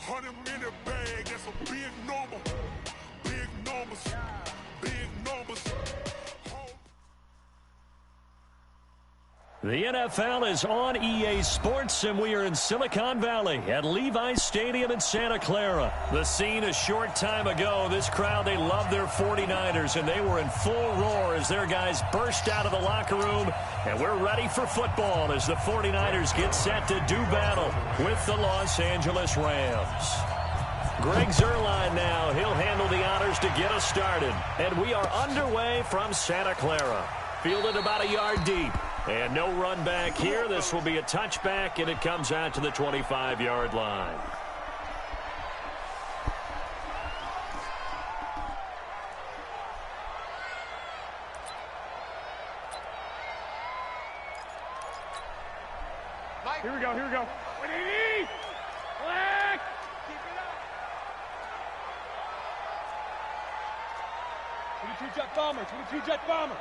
100-minute bag, that's a big number. Big numbers. The NFL is on EA Sports, and we are in Silicon Valley at Levi's Stadium in Santa Clara. The scene a short time ago, this crowd, they love their 49ers, and they were in full roar as their guys burst out of the locker room. And we're ready for football as the 49ers get set to do battle with the Los Angeles Rams. Greg Zuerlein now. He'll handle the honors to get us started. And we are underway from Santa Clara. Fielded about a yard deep. And no run back here. This will be a touchback, and it comes out to the 25-yard line. Here we go. What do you need? Black! Keep it up. 22 jet bomber.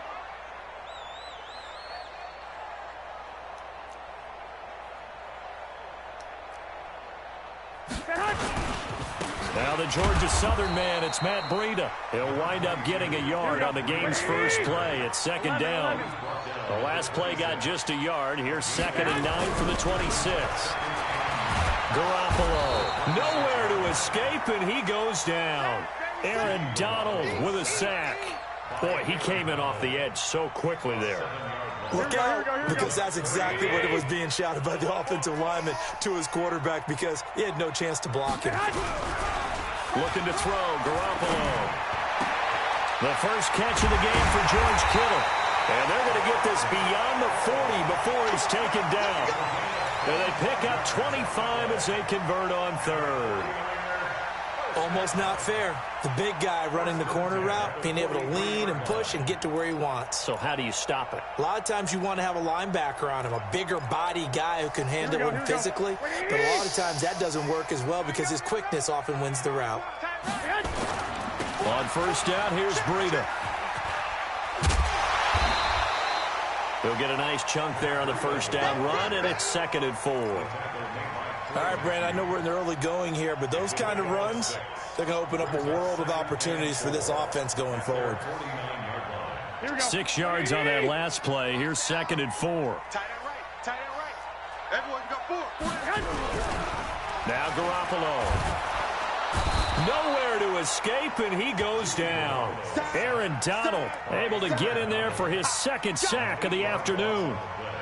Now the Georgia Southern man, it's Matt Breida. He'll wind up getting a yard on the game's first play. It's second down. The last play got just a yard. Here's 2nd and 9 for the 26. Garoppolo, nowhere to escape, and he goes down. Aaron Donald with a sack. Boy, he came in off the edge so quickly there. Look out, because that's exactly what it was being shouted by the offensive lineman to his quarterback, because he had no chance to block him. Looking to throw, Garoppolo. The first catch of the game for George Kittle. And they're going to get this beyond the 40 before he's taken down. And they pick up 25 as they convert on third. Almost not fair. The big guy running the corner route, being able to lean and push and get to where he wants. So how do you stop it? A lot of times you want to have a linebacker on him, a bigger body guy who can handle him physically. But a lot of times that doesn't work as well because his quickness often wins the route. On first down, here's Breida. He'll get a nice chunk there on the first down run, and it's 2nd and 4. All right, Brandon, I know we're in the early going here, but those kind of runs, they're going to open up a world of opportunities for this offense going forward. 6 yards on that last play. Here's 2nd and 4. Tight end right. Everyone got 4. Now Garoppolo. Nowhere to escape, and he goes down. Aaron Donald able to get in there for his 2nd sack of the afternoon.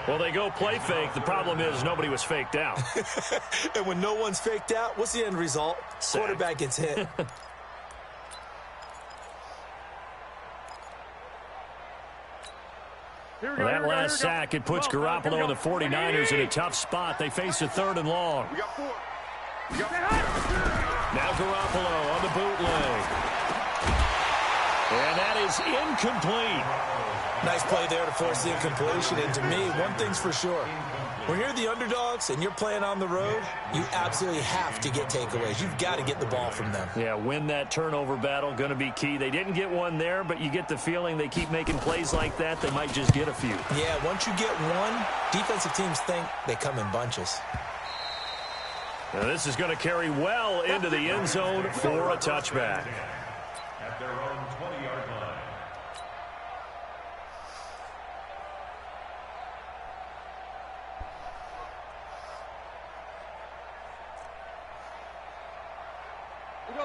Well, they go play fake. The problem is nobody was faked out. And when no one's faked out, what's the end result? Sack. Quarterback gets hit. Well, that last sack, it puts Garoppolo and the 49ers in a tough spot. They face a 3rd and long. We got 4. Now Garoppolo on the bootleg. And that is incomplete. Nice play there to force the incompletion. And to me, one thing's for sure. When you're the underdogs and you're playing on the road, you absolutely have to get takeaways. You've got to get the ball from them. Yeah, win that turnover battle, going to be key. They didn't get one there, but you get the feeling they keep making plays like that, they might just get a few. Yeah, once you get one, defensive teams think they come in bunches. Now this is going to carry well into the end zone for a touchback. At their own 20-yard line.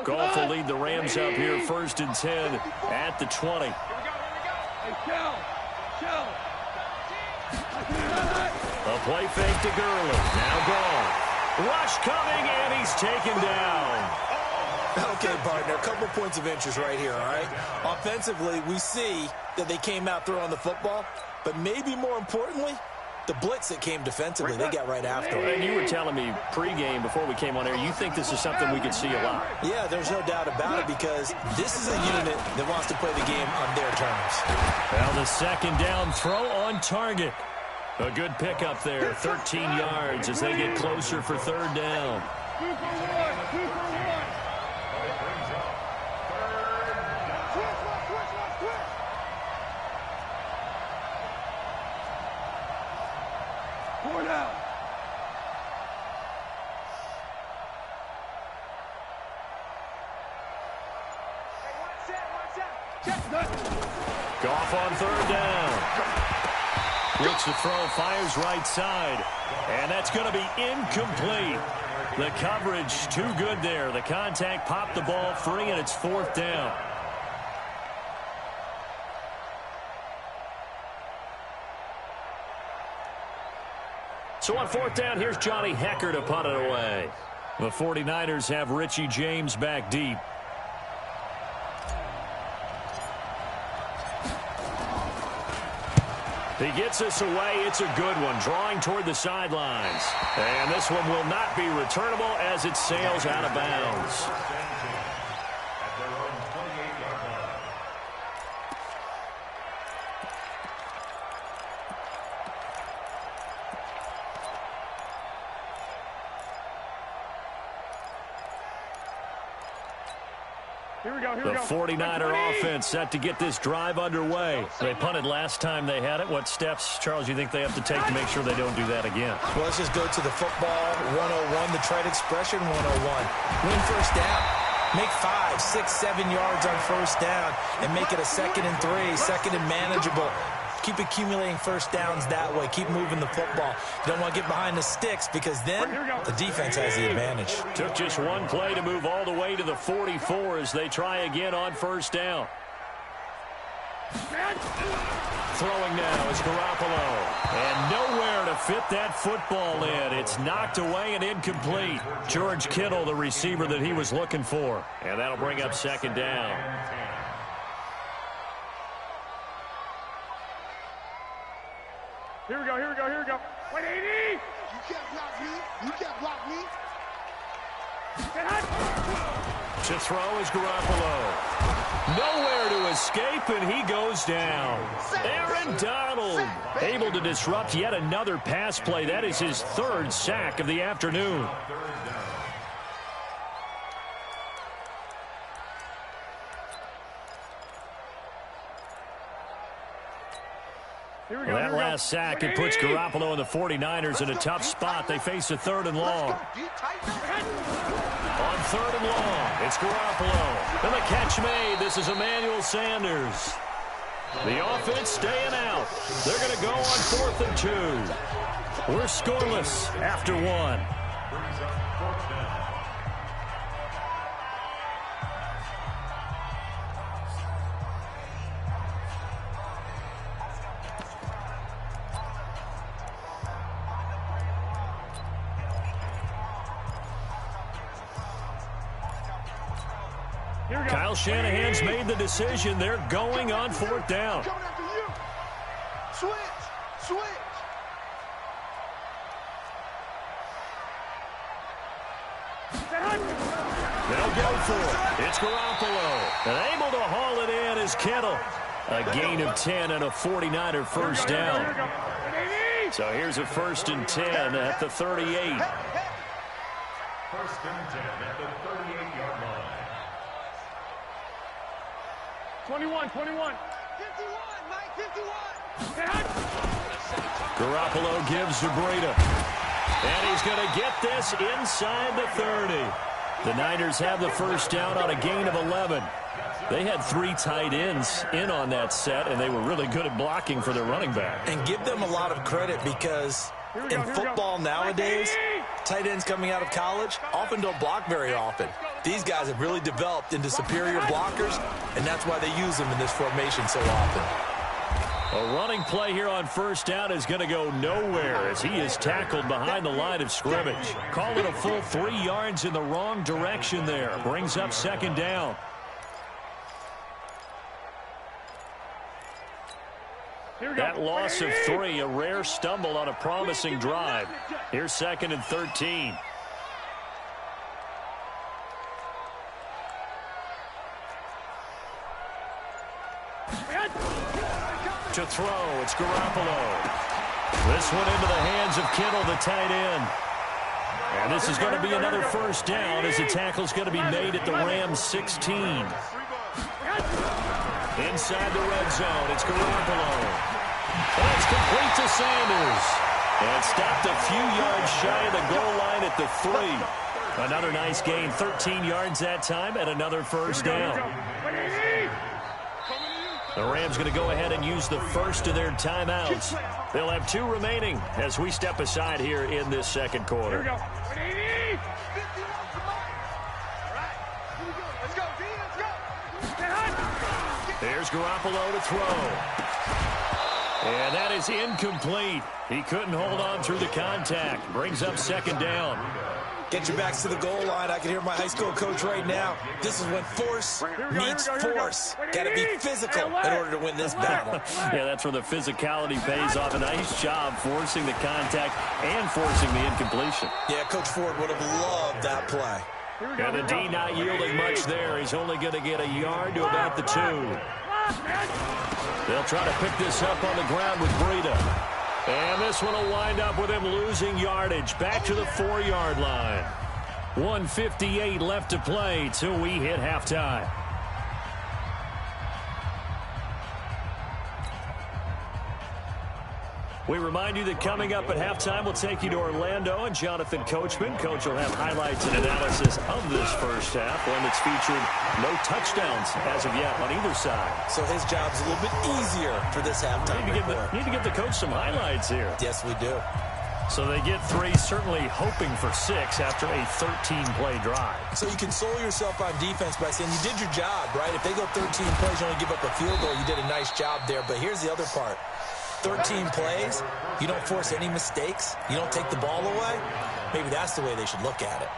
Goff will lead the Rams up here, 1st and 10 at the 20. Hey, chill. A play fake to Gurley. Now Goff. Rush coming, and he's taken down. Okay, partner, a couple points of interest right here, all right? Offensively, we see that they came out throwing the football, but maybe more importantly, the blitz that came defensively, they got right after it. And you were telling me pregame before we came on air, you think this is something we could see a lot. Yeah, there's no doubt about it because this is a unit that wants to play the game on their terms. Well, the second down throw on target. A good pickup there, 13 yards as they get closer for 3rd down. 2 for 1. 2 for 1. Goff on 3rd down. Looks to throw, fires right side. And that's going to be incomplete. The coverage too good there. The contact popped the ball free, and it's 4th down. So on 4th down, here's Johnny Hecker to punt it away. The 49ers have Richie James back deep. He gets us away. It's a good one, drawing toward the sidelines. And this one will not be returnable as it sails out of bounds. At their own 28-yard line. The 49er offense set to get this drive underway. They punted last time they had it. What steps, Charles, you think they have to take to make sure they don't do that again? Well, let's just go to the football 101, the trade expression 101. Win 1st down. Make 5, 6, 7 yards on 1st down and make it a 2nd and 3, 2nd and manageable. Keep accumulating 1st downs that way. Keep moving the football. You don't want to get behind the sticks because then the defense has the advantage. Took just one play to move all the way to the 44 as they try again on 1st down. Throwing now is Garoppolo. And nowhere to fit that football in. It's knocked away and incomplete. George Kittle, the receiver that he was looking for. And that'll bring up 2nd down. Here we go. Wait, 80! You can't block me. You can't block me. To throw is Garoppolo. Nowhere to escape, and he goes down. Aaron Donald able to disrupt yet another pass play. That is his 3rd sack of the afternoon. Well, that last sack, it puts Garoppolo and the 49ers in a tough spot. They face a 3rd and long. On 3rd and long, it's Garoppolo. And the catch made. This is Emmanuel Sanders. The offense staying out. They're going to go on 4th and 2. We're scoreless after 1. Kyle Shanahan's made the decision. They're going on 4th down. Switch. They'll go for it. It's Garoppolo. And able to haul it in is Kittle. A gain of 10 and a 49er 1st down. So here's a 1st and 10 at the 38. 1st and 10 at the 38-yard line. 21. 51, Mike, 51. Garoppolo gives to Breida. And he's going to get this inside the 30. The Niners have the 1st down on a gain of 11. They had 3 tight ends in on that set, and they were really good at blocking for their running back. And give them a lot of credit because in football nowadays, tight ends coming out of college often don't block very often. These guys have really developed into superior blockers, and that's why they use them in this formation so often. A running play here on 1st down is going to go nowhere as he is tackled behind the line of scrimmage. Call it a full 3 yards in the wrong direction there. Brings up 2nd down. That loss of 3, a rare stumble on a promising drive. Here's 2nd and 13. To throw, it's Garoppolo. This one into the hands of Kittle, the tight end. And this is going to be another 1st down as the tackle's going to be made at the Rams 16. Inside the red zone, it's Garoppolo. And it's complete to Sanders. And stopped a few yards shy of the goal line at the 3. Another nice gain, 13 yards that time, and another 1st down. The Rams going to go ahead and use the 1st of their timeouts. They'll have 2 remaining as we step aside here in this 2nd quarter. There's Garoppolo to throw. And that is incomplete. He couldn't hold on through the contact. Brings up 2nd down. Get your backs to the goal line. I can hear my high school coach right now. This is when force meets force. Got to be physical in order to win this battle. Yeah, that's where the physicality pays off. A nice job forcing the contact and forcing the incompletion. Yeah, Coach Ford would have loved that play. And the D not yielding much there. He's only going to get a yard to about the 2. They'll try to pick this up on the ground with Breida. And this one will wind up with him losing yardage back to the 4-yard line. 1:58 left to play till we hit halftime. We remind you that coming up at halftime, we'll take you to Orlando and Jonathan Coachman. Coach will have highlights and analysis of this 1st half, one that's featured no touchdowns as of yet on either side. So his job's a little bit easier for this halftime. Need to give the coach some highlights here. Yes, we do. So they get 3, certainly hoping for 6 after a 13-play drive. So you console yourself on defense by saying you did your job, right? If they go 13 plays, you only give up a field goal, you did a nice job there. But here's the other part. 13 plays, you don't force any mistakes, you don't take the ball away. Maybe that's the way they should look at it.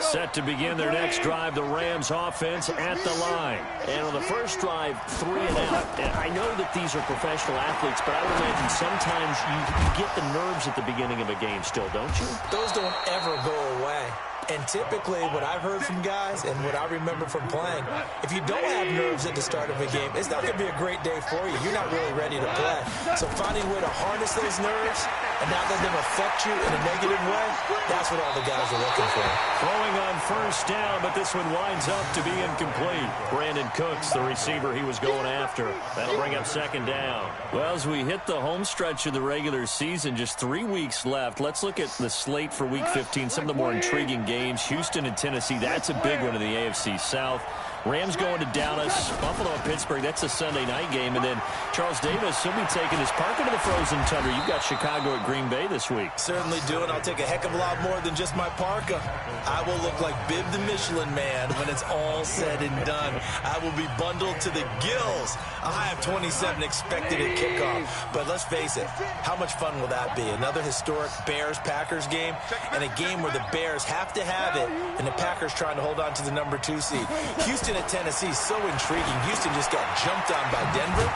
Set to begin their next drive, the Rams offense at the line. And on the first drive, 3 and out. And I know that these are professional athletes, but I would imagine sometimes you get the nerves at the beginning of a game still, don't you? Those don't ever go away. And typically, what I've heard from guys and what I remember from playing, if you don't have nerves at the start of a game, it's not going to be a great day for you. You're not really ready to play. So finding a way to harness those nerves and not let them affect you in a negative way, that's what all the guys are looking for. Throwing on 1st down, but this one winds up to be incomplete. Brandon Cooks, the receiver he was going after. That'll bring up 2nd down. Well, as we hit the home stretch of the regular season, just 3 weeks left, let's look at the slate for Week 15, some of the more intriguing games. Houston and Tennessee, that's a big one in the AFC South. Rams going to Dallas, Buffalo and Pittsburgh, that's a Sunday night game. And then Charles Davis, he'll be taking his Parker to the frozen tundra. You've got Chicago at Green Bay this week. Certainly do, and I'll take a heck of a lot more than just my parka. I will look like Bib the Michelin Man when it's all said and done. I will be bundled to the gills. I have 27 expected at kickoff. But let's face it, how much fun will that be? Another historic Bears-Packers game, and a game where the Bears have to have it, and the Packers trying to hold on to the number 2 seed. Houston at Tennessee, so intriguing. Houston just got jumped on by Denver.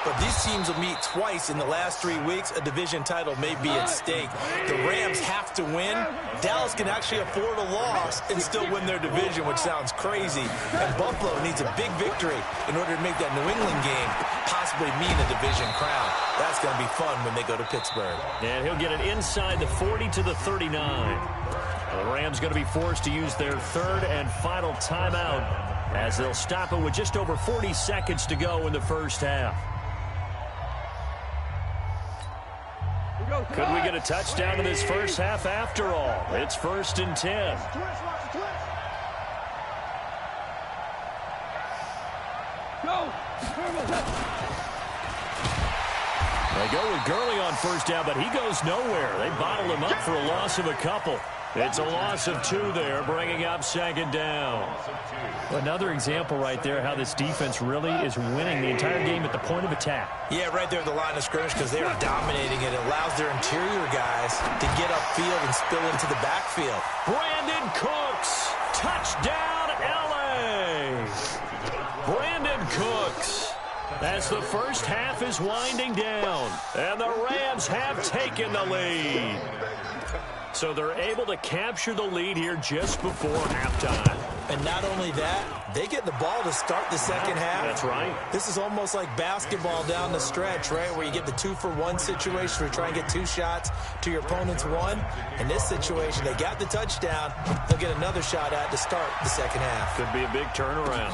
but these teams will meet twice in the last 3 weeks. A division title may be at stake. The Rams have to win. Dallas can actually afford a loss and still win their division, which sounds crazy. And Buffalo needs a big victory in order to make that New England game possibly mean a division crown. That's going to be fun when they go to Pittsburgh. And he'll get it inside the 40 to the 39. The Rams going to be forced to use their third and final timeout as they'll stop it with just over 40 seconds to go in the first half. Could we get a touchdown in this first half after all? It's 1st and 10. They go with Gurley on first down, but he goes nowhere. They bottle him up for a loss of a couple. It's a loss of 2 there, bringing up 2nd down. Another example right there how this defense really is winning the entire game at the point of attack. Yeah, right there at the line of scrimmage because they are dominating it. It allows their interior guys to get upfield and spill into the backfield. Brandon Cooks, touchdown L.A. Brandon Cooks, as the first half is winding down, and the Rams have taken the lead. So they're able to capture the lead here just before halftime. And not only that, they get the ball to start the second half. That's right. This is almost like basketball down the stretch, right, where you get the 2-for-1 situation where you try and get 2 shots to your opponent's 1. In this situation, they got the touchdown. They'll get another shot at to start the second half. Could be a big turnaround.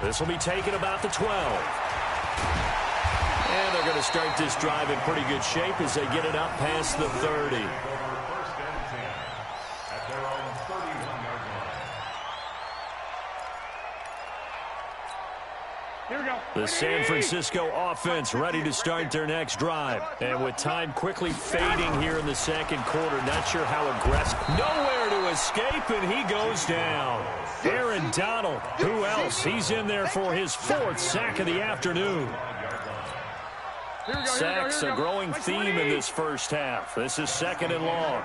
This will be taken about the 12. And they're going to start this drive in pretty good shape as they get it up past the 30. The San Francisco offense ready to start their next drive. And with time quickly fading here in the second quarter, not sure how aggressive. Nowhere to escape, and he goes down. Aaron Donald, who else? He's in there for his 4th sack of the afternoon. Sacks a growing theme in this first half. This is 2nd and long.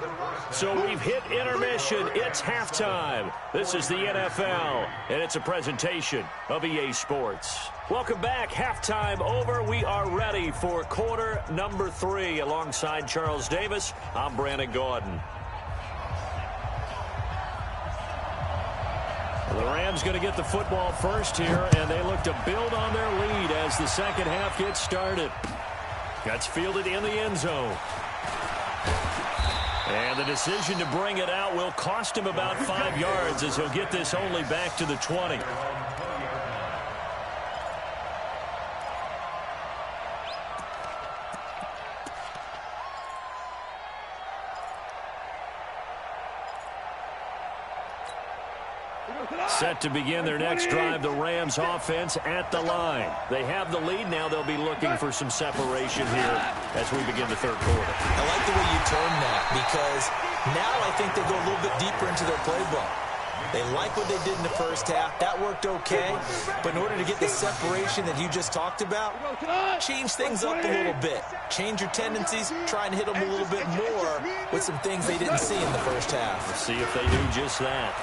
So we've hit intermission. It's halftime. This is the NFL, and it's a presentation of EA Sports. Welcome back. Halftime over. We are ready for quarter number 3. Alongside Charles Davis, I'm Brandon Gordon. The Rams going to get the football first here, and they look to build on their lead as the second half gets started. Gets fielded in the end zone. And the decision to bring it out will cost him about 5 yards as he'll get this only back to the 20. Set to begin their next drive, the Rams offense at the line. They have the lead now. They'll be looking for some separation here as we begin the third quarter. I like the way you term that because now I think they go a little bit deeper into their playbook. They like what they did in the first half. That worked okay. But in order to get the separation that you just talked about, change things up a little bit. Change your tendencies. Try and hit them a little bit more with some things they didn't see in the first half. Let's see if they do just that.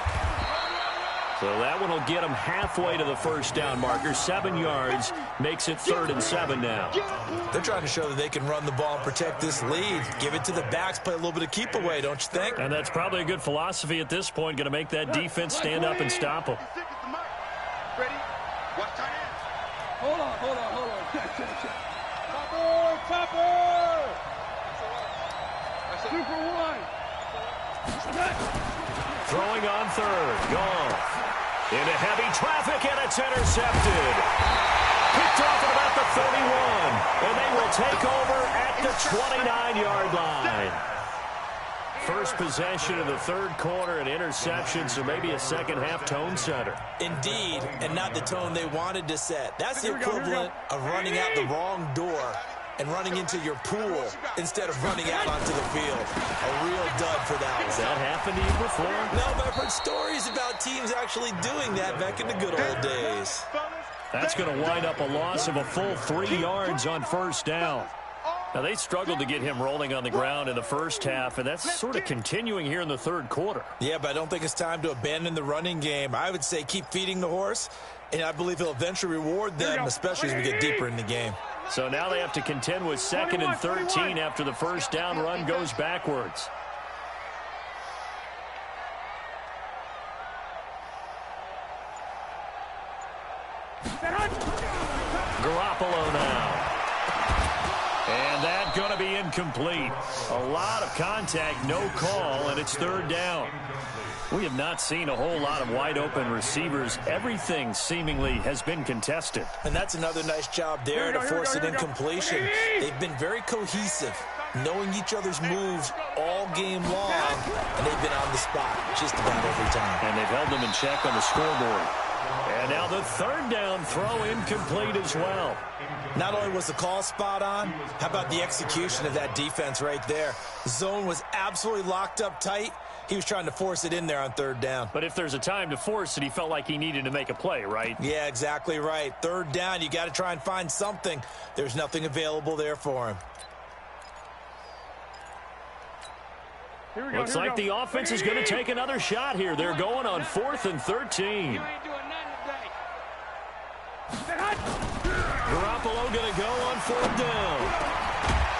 So that one will get them halfway to the first down marker. 7 yards makes it 3rd and 7 now. They're trying to show that they can run the ball and protect this lead. Give it to the backs, play a little bit of keep away, don't you think? And that's probably a good philosophy at this point. Going to make that defense stand up and stop them. Ready? Watch tight end. Hold on. Topper! 2 for 1. Throwing on 3rd. Goff. Into heavy traffic, and it's intercepted. Picked off at about the 31. And they will take over at the 29-yard line. First possession of the third quarter, an interception, so maybe a second-half tone setter. Indeed, and not the tone they wanted to set. That's the equivalent of running out the wrong door and running into your pool instead of running out onto the field. A real dud for that one. Has that happened to you before? No, but I've heard stories about teams actually doing that back in the good old days. That's going to wind up a loss of a full 3 yards on first down. Now, they struggled to get him rolling on the ground in the first half, and that's sort of continuing here in the third quarter. Yeah, but I don't think it's time to abandon the running game. I would say keep feeding the horse, and I believe he'll eventually reward them, especially as we get deeper in the game. So now they have to contend with 2nd and 13 after the first down run goes backwards. Garoppolo now. And that's going to be incomplete. A lot of contact, no call, and it's 3rd down. We have not seen a whole lot of wide-open receivers. Everything seemingly has been contested. And that's another nice job there to force an incompletion. They've been very cohesive, knowing each other's moves all game long, and they've been on the spot just about every time. And they've held them in check on the scoreboard. And now the 3rd down throw incomplete as well. Not only was the call spot on, how about the execution of that defense right there? The zone was absolutely locked up tight. He was trying to force it in there on 3rd down. But if there's a time to force it, he felt like he needed to make a play, right? Yeah, exactly right. 3rd down, you got to try and find something. There's nothing available there for him. Looks like the offense is going to take another shot here. They're going on 4th and 13. Garoppolo going to go on 4th down.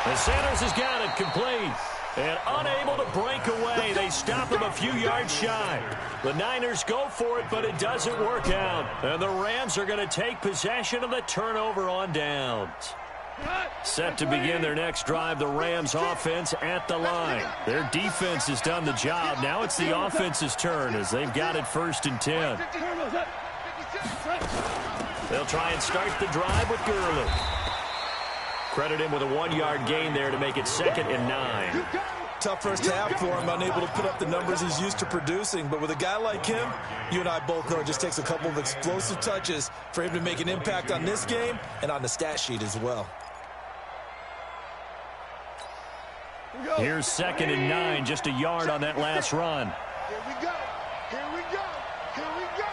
And Sanders has got it complete. And unable to break away. They stop him a few yards shy. The Niners go for it, but it doesn't work out. And the Rams are going to take possession of the turnover on downs. Set to begin their next drive, the Rams offense at the line. Their defense has done the job. Now it's the offense's turn as they've got it 1st and 10. They'll try and start the drive with Gurley. Credit him with a 1-yard gain there to make it 2nd and 9. Tough first half for him, unable to put up the numbers he's used to producing. But with a guy like him, you and I both know it just takes a couple of explosive touches for him to make an impact on this game and on the stat sheet as well. Here's 2nd and 9, just a yard on that last run. Here we go. Here we go. Here we go.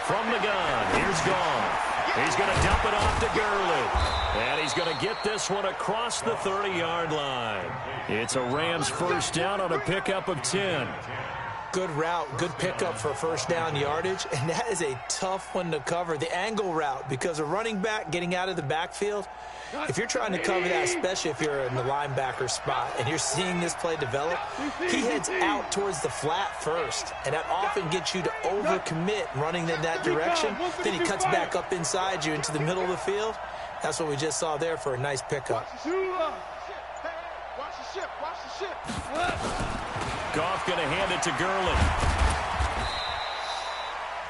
From the gun, here's Goff. He's going to dump it off to Gurley. And he's going to get this one across the 30-yard line. It's a Rams 1st down on a pickup of 10. Good route, good pickup for 1st down yardage, and that is a tough one to cover. The angle route, because a running back getting out of the backfield, if you're trying to cover that, especially if you're in the linebacker spot and you're seeing this play develop, he heads out towards the flat first, and that often gets you to overcommit running in that direction. Then he cuts back up inside you into the middle of the field. That's what we just saw there for a nice pickup. Watch the ship. Watch the ship. Goff going to hand it to Gurley.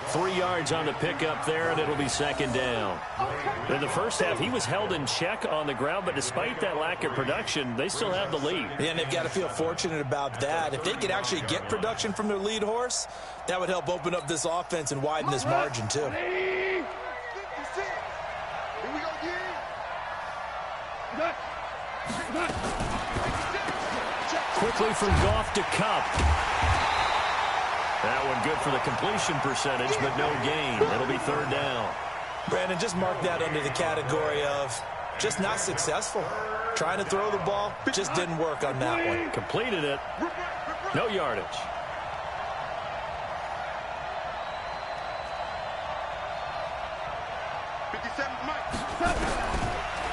3 yards on the pickup there, and it'll be 2nd down. In the first half, he was held in check on the ground, but despite that lack of production, they still have the lead. Yeah, and they've got to feel fortunate about that. If they could actually get production from their lead horse, that would help open up this offense and widen this margin, too. Here we go again. Quickly from Goff to Kupp. That one good for the completion percentage, but no gain. It'll be 3rd down. Brandon, just mark that under the category of just not successful. Trying to throw the ball, just didn't work on that one. Completed it. No yardage.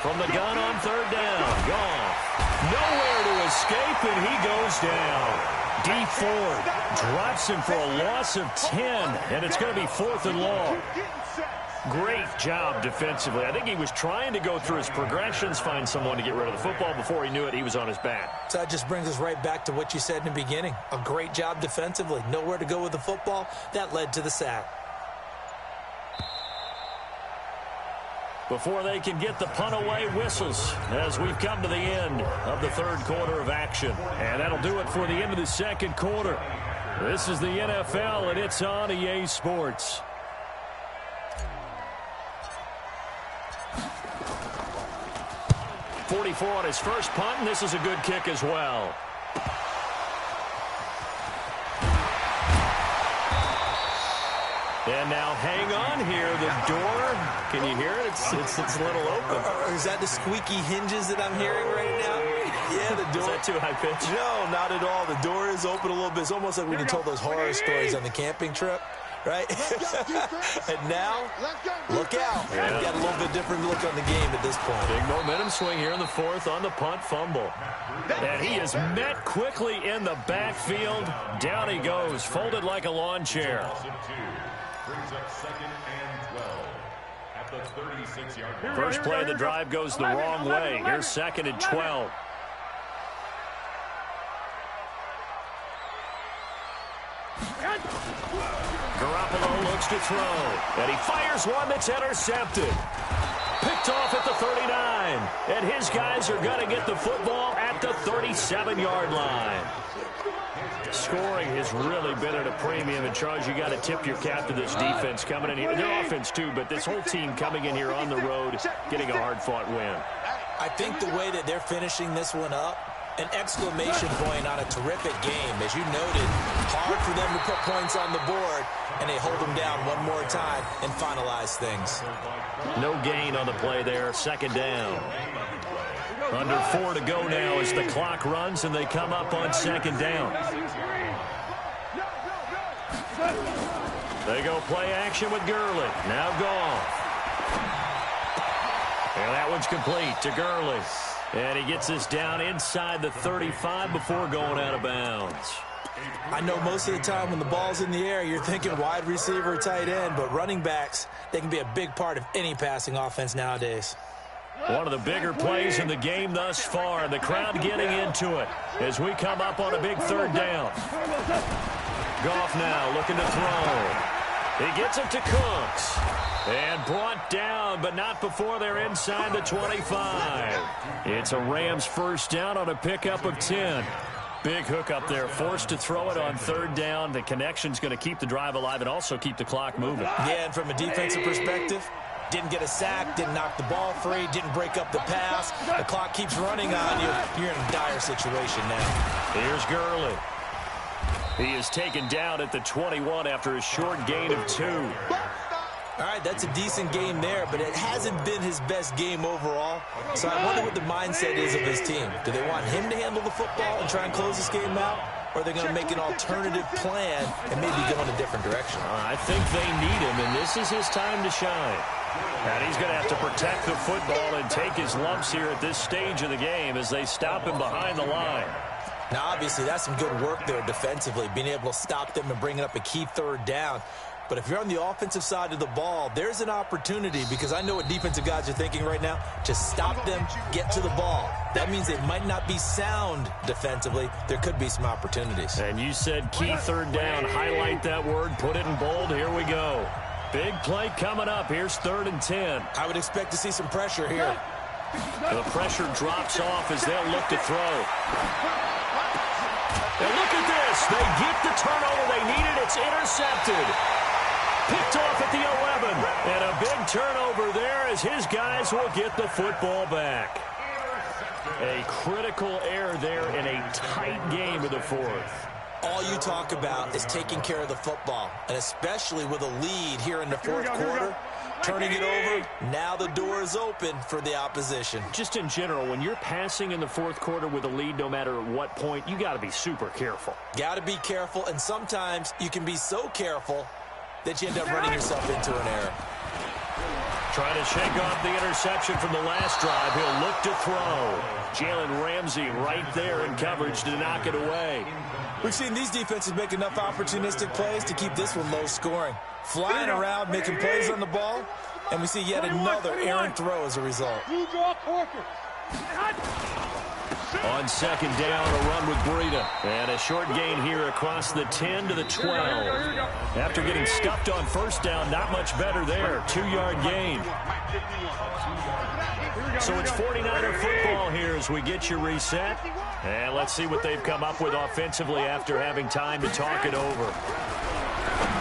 From the gun on 3rd down. Goff. Nowhere to escape, and he goes down. D Ford drops him for a loss of 10, and it's going to be 4th and long. Great job defensively. I think he was trying to go through his progressions, find someone to get rid of the football. Before he knew it, he was on his back. So that just brings us right back to what you said in the beginning. A great job defensively. Nowhere to go with the football. That led to the sack. Before they can get the punt away, whistles as we've come to the end of the 3rd quarter of action. And that'll do it for the end of the 2nd quarter. This is the NFL, and it's on EA Sports. .44 on his first punt, and this is a good kick as well. And now hang on here. The door Can you hear it? It's a little open. Is that the squeaky hinges that I'm hearing right now? Yeah, the door. Is that too high pitch? No, not at all. The door is open a little bit. It's almost like when you told those horror stories on the camping trip, right? And now, look out. Yeah. We've got a little bit different look on the game at this point. Big momentum swing here in the fourth on the punt fumble. And he is met quickly in the backfield. Down he goes, folded like a lawn chair. Brings up 2nd and 12 at the 36-yard line. First play of the drive goes the wrong way. Here's 2nd and 12. Garoppolo looks to throw, and he fires one that's intercepted. Picked off at the 39, and his guys are going to get the football at the 37-yard line. Scoring has really been at a premium, and Charles, you got to tip your cap to this defense coming in here. Their offense too, but this whole team coming in here on the road, getting a hard-fought win. I think the way that they're finishing this one up, an exclamation point on a terrific game. As you noted, hard for them to put points on the board, and they hold them down one more time and finalize things. No gain on the play there, 2nd down. Under 4 to go now as the clock runs, and they come up on 2nd down. They go play action with Gurley. Now Goff. And that one's complete to Gurley. And he gets this down inside the 35 before going out of bounds. I know most of the time when the ball's in the air, you're thinking wide receiver, tight end, but running backs, they can be a big part of any passing offense nowadays. One of the bigger plays in the game thus far. The crowd getting into it as we come up on a big 3rd down. Goff now looking to throw. He gets it to Cooks. And brought down, but not before they're inside the 25. It's a Rams 1st down on a pickup of 10. Big hook up there, forced to throw it on 3rd down. The connection's going to keep the drive alive and also keep the clock moving. Yeah, and from a defensive perspective, didn't get a sack, didn't knock the ball free, didn't break up the pass. The clock keeps running on you. You're in a dire situation now. Here's Gurley. He is taken down at the 21 after a short gain of 2. All right, that's a decent game there, but it hasn't been his best game overall. So I wonder what the mindset is of his team. Do they want him to handle the football and try and close this game out? Or are they going to make an alternative plan and maybe go in a different direction? I think they need him, and this is his time to shine. And he's going to have to protect the football and take his lumps here at this stage of the game as they stop him behind the line. Now, obviously, that's some good work there defensively, being able to stop them and bringing up a key 3rd down. But if you're on the offensive side of the ball, there's an opportunity, because I know what defensive guys are thinking right now, to stop them, get to the ball. That means they might not be sound defensively. There could be some opportunities. And you said key 3rd down. Highlight that word, put it in bold. Here we go. Big play coming up. Here's 3rd and 10. I would expect to see some pressure here. The pressure drops off as they'll look to throw. And look at this. They get the turnover they needed. It's intercepted. Picked off at the 11. And a big turnover there as his guys will get the football back. A critical error there in a tight game of the 4th. All you talk about is taking care of the football, and especially with a lead here in the 4th quarter, turning it over, now the door is open for the opposition. Just in general, when you're passing in the 4th quarter with a lead, no matter at what point, you got to be super careful. Got to be careful, and sometimes you can be so careful that you end up running yourself into an error. Trying to shake off the interception from the last drive. He'll look to throw. Jalen Ramsey right there in coverage to knock it away. We've seen these defenses make enough opportunistic plays to keep this one low scoring. Flying around, making plays on the ball, and we see yet another errant throw as a result. On 2nd down, a run with Breida. And a short gain here across the 10 to the 12. After getting stuffed on 1st down, not much better there. 2-yard gain. So it's 49er football here as we get you reset. And let's see what they've come up with offensively after having time to talk it over.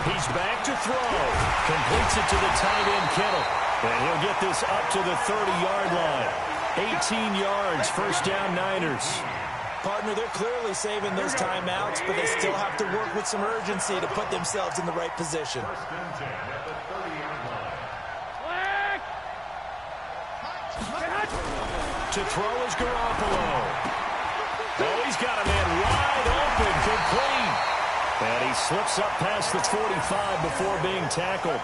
He's back to throw. Completes it to the tight end, Kittle. And he'll get this up to the 30-yard line. 18 yards, 1st down Niners. Partner, they're clearly saving those timeouts, but they still have to work with some urgency to put themselves in the right position. To throw is Garoppolo. Oh, he's got a man wide open, complete. And he slips up past the 45 before being tackled.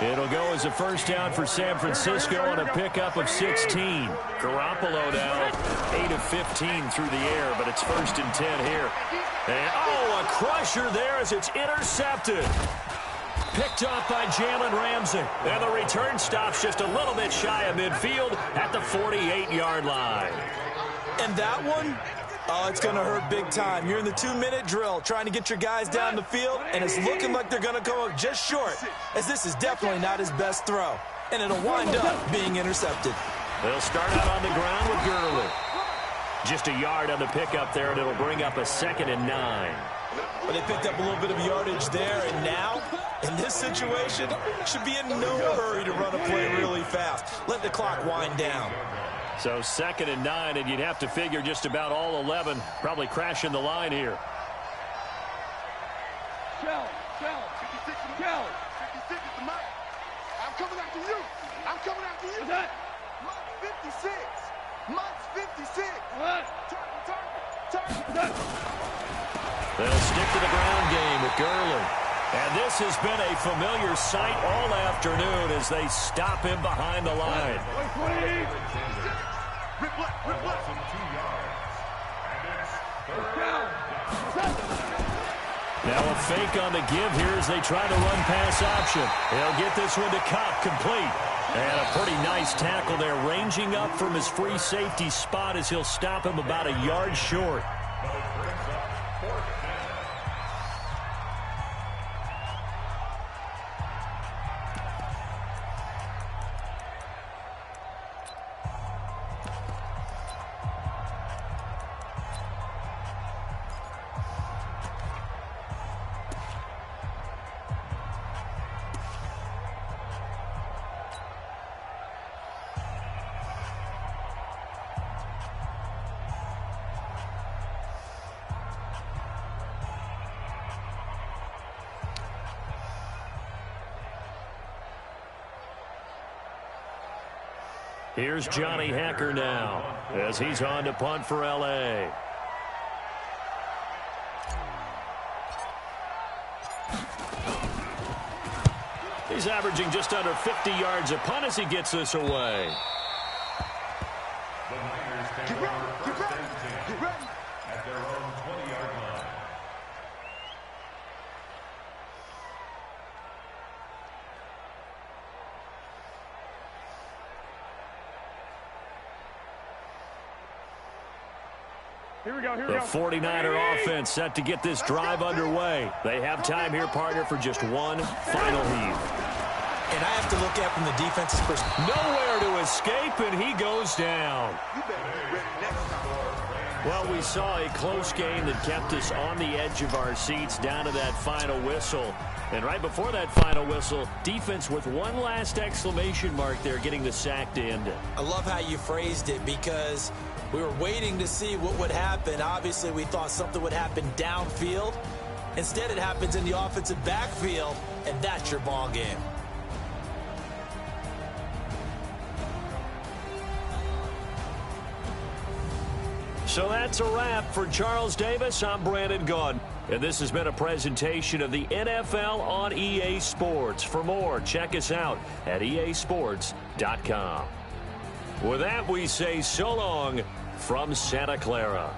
It'll go as a first down for San Francisco on a pickup of 16. Garoppolo now 8 of 15 through the air, but it's 1st and 10 here. And, a crusher there as it's intercepted. Picked off by Jalen Ramsey. And the return stops just a little bit shy of midfield at the 48-yard line. And that one, it's going to hurt big time. You're in the 2-minute drill trying to get your guys down the field, and it's looking like they're going to come up just short, as this is definitely not his best throw. And it'll wind up being intercepted. They'll start out on the ground with Gurley. Just a yard on the pickup there, and it'll bring up a 2nd and 9. Well, they picked up a little bit of yardage there, and now, in this situation, should be in no hurry to run a play really fast. Let the clock wind down. So 2nd and 9, and you'd have to figure just about all 11 probably crashing the line here. Shell, 56 is the mic. I'm coming after you. I'm coming after you. What's that? Mike's 56. Mike's 56. What? Target. They'll stick to the ground game with Gurley. And this has been a familiar sight all afternoon as they stop him behind the line. Now a fake on the give here as they try to run pass option. They'll get this one to Cobb, complete. And a pretty nice tackle there, ranging up from his free safety spot as he'll stop him about a yard short. Here's Johnny Hacker now as he's on to punt for L.A. He's averaging just under 50 yards a punt as he gets this away. The Niners take over first and 10 at their own 20-yard line. Here we go. The 49er offense set to get this drive underway. They have time here, partner, for just one final heave. And I have to look at from the defense's perspective. Nowhere to escape, and he goes down. Well, we saw a close game that kept us on the edge of our seats down to that final whistle. And right before that final whistle, defense with one last exclamation mark there, getting the sack to end it. I love how you phrased it, because we were waiting to see what would happen. Obviously, we thought something would happen downfield. Instead, it happens in the offensive backfield, and that's your ball game. So that's a wrap. For Charles Davis, I'm Brandon Gaudin. And this has been a presentation of the NFL on EA Sports. For more, check us out at easports.com. With that, we say so long from Santa Clara.